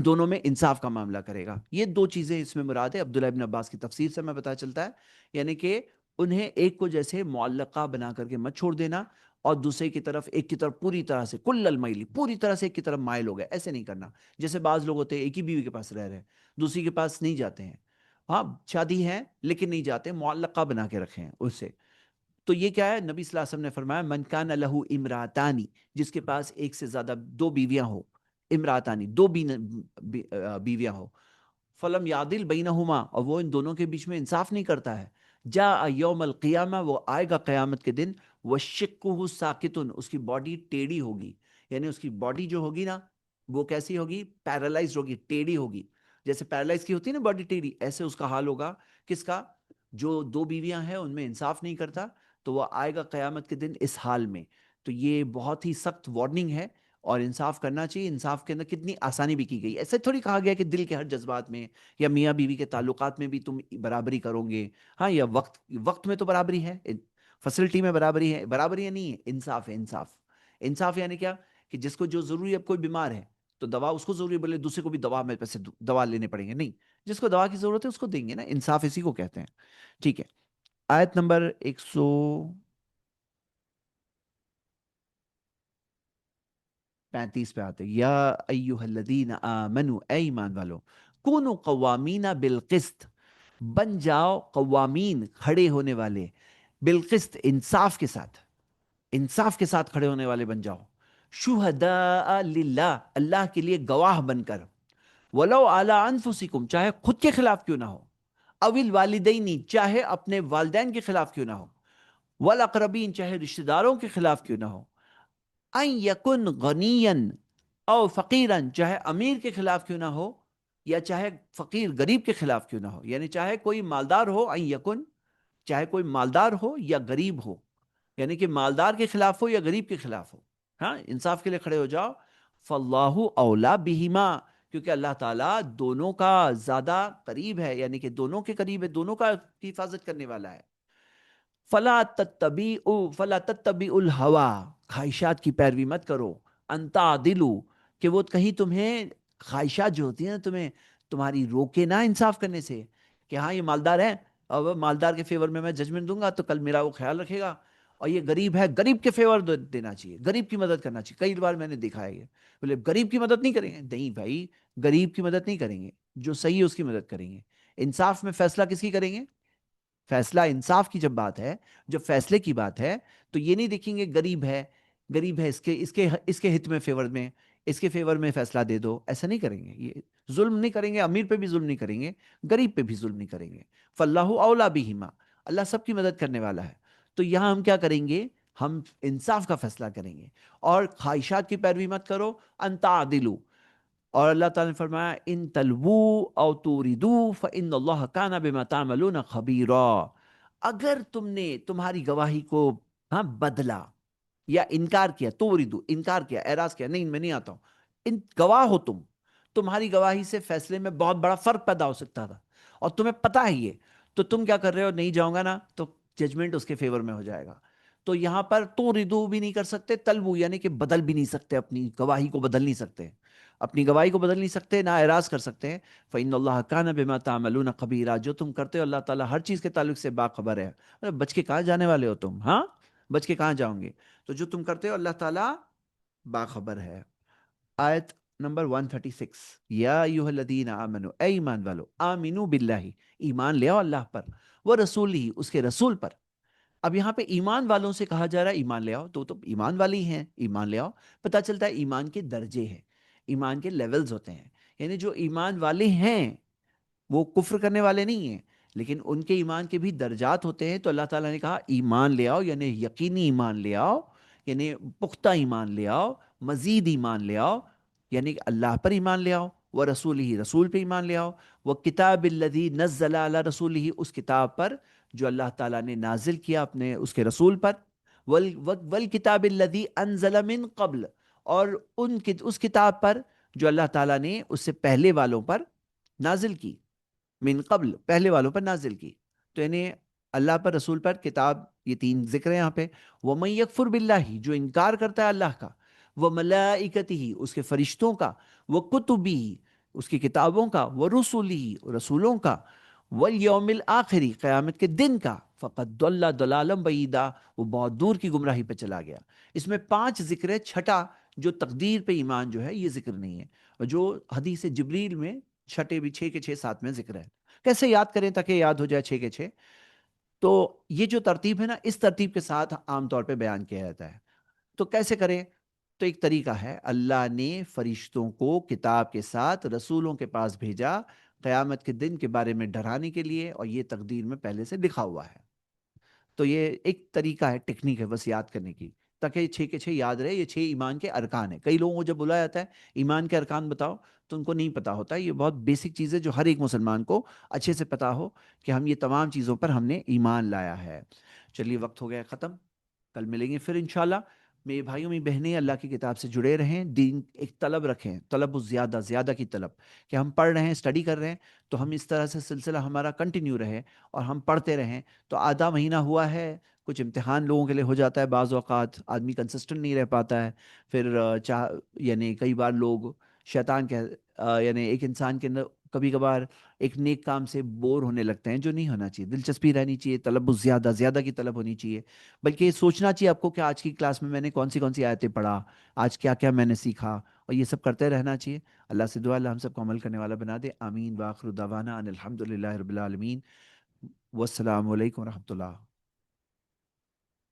دونوں میں انصاف کا معاملہ کرے گا. یہ 2 چیزیں اس میں مراد ہے. عبداللہ ابن عباس کی تفسیر سے ہمیں پتہ چلتا ہے یعنی کہ انہیں ایک کو جیسے معلقہ بنا کر کے مت چھوڑ دینا اور دوسرے کی طرف ایک کی طرف پوری طرح سے کل المیلی، پوری طرح سے ایک کی طرف مائل ہو گئے. ایسے نہیں کرنا. جیسے بعض لوگ ہوتے ہیں ایک ہی بیوی کے پاس رہ رہے ہیں، دوسری کے پاس نہیں جاتے ہیں. ہاں شادی ہے لیکن نہیں جاتے، معلقہ بنا کے رکھے ہیں اس سے. تو یہ کیا ہے؟ نبی صلی اللہ علیہ وسلم نے فرمایا من کان لہ امراتانی، جس کے پاس ایک سے زیادہ 2 بیویاں ہو، امراتانی 2 بیویاں ہو، فلم یعدل بینہما، اور وہ ان دونوں کے بیچ میں انصاف نہیں کرتا ہے، جاء یوم القیامہ، وہ آئے گا قیامت کے دن، وشقہ ساقطن، اس کی باڈی ٹیڑھی ہوگی. یعنی اس کی باڈی جو ہوگی نا وہ کیسی ہوگی؟ پیرالائزڈ ہوگی، ٹیڑھی ہوگی. جیسے پیرالائز کی ہوتی ہے نا باڈی ٹیڑھی، ایسے اس کا حال ہوگا. کس کا؟ جو 2 بیویاں ہیں ان میں انصاف نہیں کرتا، تو وہ آئے گا قیامت کے دن اس حال میں. تو یہ بہت ہی سخت وارننگ ہے اور انصاف کرنا چاہیے. انصاف کے اندر کتنی آسانی بھی کی گئی. ایسے تھوڑی کہا گیا کہ دل کے ہر جذبات میں یا میاں بیوی کے تعلقات میں بھی تم برابری کرو گے. ہاں یا وقت میں تو برابری ہے، فیسلٹی میں برابری ہے. برابری نہیں ہے، انصاف ہے. انصاف یعنی کیا؟ کہ جس کو جو ضروری ہے، اب کوئی بیمار ہے تو دوا اس کو ضروری، بولے دوسرے کو بھی دوا میں پیسے دوا لینے پڑیں گے، نہیں. جس کو دوا کی ضرورت ہے اس کو دیں گے نا. انصاف اسی کو کہتے ہیں. ٹھیک ہے. آیت نمبر 135 پہ آتے. یا ایہا الذین آمنوا، اے ایمان والو، کونوا قوامین بالقسط، بن جاؤ قوامین، کھڑے ہونے والے، بالقسط، انصاف کے ساتھ. انصاف کے ساتھ کھڑے ہونے والے بن جاؤ. شہداء للہ، اللہ کے لیے گواہ بن کر، ولو علی انفسکم، چاہے خود کے خلاف کیوں نہ ہو، اول والدینی، چاہے اپنے والدین کے خلاف کیوں نہ ہو، والاقربین، چاہے رشتہ داروں کے خلاف کیوں نہ ہو، ان یکن غنین او فقیرن، چاہے امیر کے خلاف کیوں نہ ہو یا چاہے فقیر غریب کے خلاف کیوں نہ ہو، یعنی چاہے کوئی مالدار ہو، ان یکن، چاہے کوئی مالدار ہو یا غریب ہو، یعنی کہ مالدار کے خلاف ہو یا غریب کے خلاف ہو، ہاں انصاف کے لیے کھڑے ہو جاؤ، فاللہ اولا بہما، کیونکہ اللہ تعالیٰ دونوں کا زیادہ قریب ہے، یعنی کہ دونوں کے قریب ہے، دونوں کا کی حفاظت کرنے والا ہے۔ فلا تتبعوا الہوا، خواہشات کی پیروی مت کرو، ان تعدلوا، کہ وہ کہیں تمہیں خواہشات جو ہوتی ہیں نا تمہیں، تمہاری روکے نہ انصاف کرنے سے، کہ ہاں یہ مالدار ہے اور مالدار کے فیور میں ججمنٹ دوں گا تو کل میرا وہ خیال رکھے گا، اور یہ غریب ہے، غریب کے فیور دینا چاہیے، غریب کی مدد کرنا چاہیے۔ کئی بار میں نے دیکھا ہے یہ بولے غریب کی مدد نہیں کریں گے، نہیں بھائی، غریب کی مدد نہیں کریں گے، جو صحیح ہے اس کی مدد کریں گے۔ انصاف میں فیصلہ کس کی کریں گے؟ فیصلہ انصاف کی جب بات ہے، جب فیصلے کی بات ہے، تو یہ نہیں دیکھیں گے غریب ہے، غریب ہے، اس کے ہت میں، فیور میں، اس کے فیور میں فیصلہ دے دو، ایسا نہیں کریں گے، یہ ظلم نہیں کریں گے، امیر پہ بھی ظلم نہیں کریں گے، غریب پہ بھی ظلم نہیں کریں گے۔ فاللہ اولا بہما، اللہ سب کی مدد کرنے والا ہے۔ تو یہاں ہم کیا کریں گے؟ ہم انصاف کا فیصلہ کریں گے، اور خواہشات کی پیروی مت کرو، ان تعدلوا، اور اللہ تعالیٰ نے فرمایا ان تلوو او توردو فإن اللہ کان بما تعملون خبیرا، اگر تم نے تمہاری گواہی کو ہاں بدلا یا انکار کیا، توردو انکار کیا، اعراض کیا، نہیں میں نہیں آتا ہوں، ان گواہ ہو تم، تمہاری گواہی سے فیصلے میں بہت بڑا فرق پیدا ہو سکتا تھا اور تمہیں پتا ہے یہ، تو تم کیا کر رہے ہو؟ نہیں جاؤں گا نا تو ججمنٹ اس کے فیور میں ہو جائے گا۔ تو یہاں پر تو ردو بھی نہیں کر سکتے، تلبو یعنی کہ بدل بھی نہیں سکتے، اپنی گواہی کو بدل نہیں سکتے، اپنی گواہی کو بدل نہیں سکتے، نہ اعراض کر سکتے ہیں۔ فإن اللہ کان بما تعملون خبیرا، جو تم کرتے ہو اللہ تعالیٰ ہر چیز کے تعلق سے باخبر ہے۔ ارے بچ کے کہاں جانے والے ہو تم؟ ہاں بچ کے کہاں جاؤں گے؟ تو جو تم کرتے ہو اللہ تعالیٰ باخبر ہے۔ آیت نمبر 136، یا ایوہ الذین آمنو، اے ایمان والو، آمنو باللہ، ایمان لے آؤ اللہ پر، وہ رسول ہی، اس کے رسول پر۔ اب یہاں پہ ایمان والوں سے کہا جا رہا ہے ایمان لے آؤ، تو ایمان والی ہیں، ایمان لے آؤ۔ پتہ چلتا ہے ایمان کے درجے ہیں، ایمان کے لیولز ہوتے ہیں، یعنی جو ایمان والے ہیں وہ کفر کرنے والے نہیں ہیں، لیکن ان کے ایمان کے بھی درجات ہوتے ہیں۔ تو اللہ تعالیٰ نے کہا ایمان لے آؤ، یعنی یقینی ایمان لے آؤ، یعنی پختہ ایمان لے آؤ، مزید ایمان لے آؤ، یعنی کہ اللہ پر ایمان لے آؤ، وہ رسول ہی، رسول پہ ایمان لے آؤ، وہ کتاب الذی نزل علی رسول ہی، اس کتاب پر جو اللہ تعالیٰ نے نازل کیا اپنے اس کے رسول پر، والکتاب الذی انزل من قبل، اور اس کتاب پر جو اللہ تعالیٰ نے اس سے پہلے والوں پر نازل کی، من قبل، پہلے والوں پر نازل کی۔ تو یعنی اللہ پر، رسول پر، کتاب، یہ تین ذکر ہیں یہاں پہ۔ وَمَن يَكْفُرْ بِاللَّهِ، جو انکار کرتا ہے اللہ کا، وَمَلَائِكَتِهِ، اس کے فرشتوں کا، وَكُتُبِهِ، اس کی کتابوں کا، وَرُسُلِهِ، رسولوں کا، وَالْيَوْمِ الْآخِرِ، قیامت کے دن کا، فَقَدْ ضَلَّ ضَلَالًا بَعِيدًا، وہ بہت دور کی گمراہی پہ چلا گیا۔ اس میں 5 ذکر ہے، چھٹا جو تقدیر پہ ایمان جو ہے یہ ذکر نہیں ہے، اور جو حدیث جبریل میں چھٹے بھی 6 کے 6 7 میں ذکر ہے۔ کیسے یاد کریں تاکہ یاد ہو جائے 6 کے 6؟ تو یہ جو ترتیب ہے نا، اس ترتیب کے ساتھ عام طور پہ بیان کیا جاتا ہے۔ تو کیسے کریں؟ تو ایک طریقہ ہے، اللہ نے فرشتوں کو کتاب کے ساتھ رسولوں کے پاس بھیجا قیامت کے دن کے بارے میں ڈرانے کے لیے، اور یہ تقدیر میں پہلے سے لکھا ہوا ہے۔ تو یہ ایک طریقہ ہے، ٹیکنیک ہے بس یاد کرنے کی، تاکہ یہ 6 کے 6 یاد رہے۔ یہ 6 ایمان کے ارکان ہیں۔ کئی لوگوں کو جب بلایا جاتا ہے ایمان کے ارکان بتاؤ تو ان کو نہیں پتا ہوتا ہے، یہ بہت بیسک چیز ہے جو ہر ایک مسلمان کو اچھے سے پتا ہو کہ ہم یہ تمام چیزوں پر ہم نے ایمان لایا ہے۔ چلیے وقت ہو گیا ختم، کل ملیں گے پھر انشاءاللہ۔ میرے بھائیوں میری بہنیں، اللہ کی کتاب سے جڑے رہیں، دین ایک طلب رکھیں، طلب زیادہ زیادہ کی طلب، کہ ہم پڑھ رہے ہیں، اسٹڈی کر رہے ہیں، تو ہم اس طرح سے سلسلہ ہمارا کنٹینیو رہے اور ہم پڑھتے رہیں۔ تو آدھا مہینہ ہوا ہے، کچھ امتحان لوگوں کے لیے ہو جاتا ہے، بعض اوقات آدمی کنسسٹنٹ نہیں رہ پاتا ہے، پھر یعنی کئی بار لوگ شیطان یعنی ایک انسان کے اندر کبھی کبھار ایک نیک کام سے بور ہونے لگتے ہیں، جو نہیں ہونا چاہیے، دلچسپی رہنی چاہیے، طلب زیادہ زیادہ کی طلب ہونی چاہیے، بلکہ یہ سوچنا چاہیے آپ کو کہ آج کی کلاس میں نے کون سی آیتیں پڑھا، آج کیا کیا میں نے سیکھا، اور یہ سب کرتے رہنا چاہیے۔ اللہ سے دعا اللہ ہم سب کو عمل کرنے والا بنا دے، آمین، وآخر دعوانا ان الحمد للہ رب العالمین، والسلام علیکم ورحمۃ اللہ۔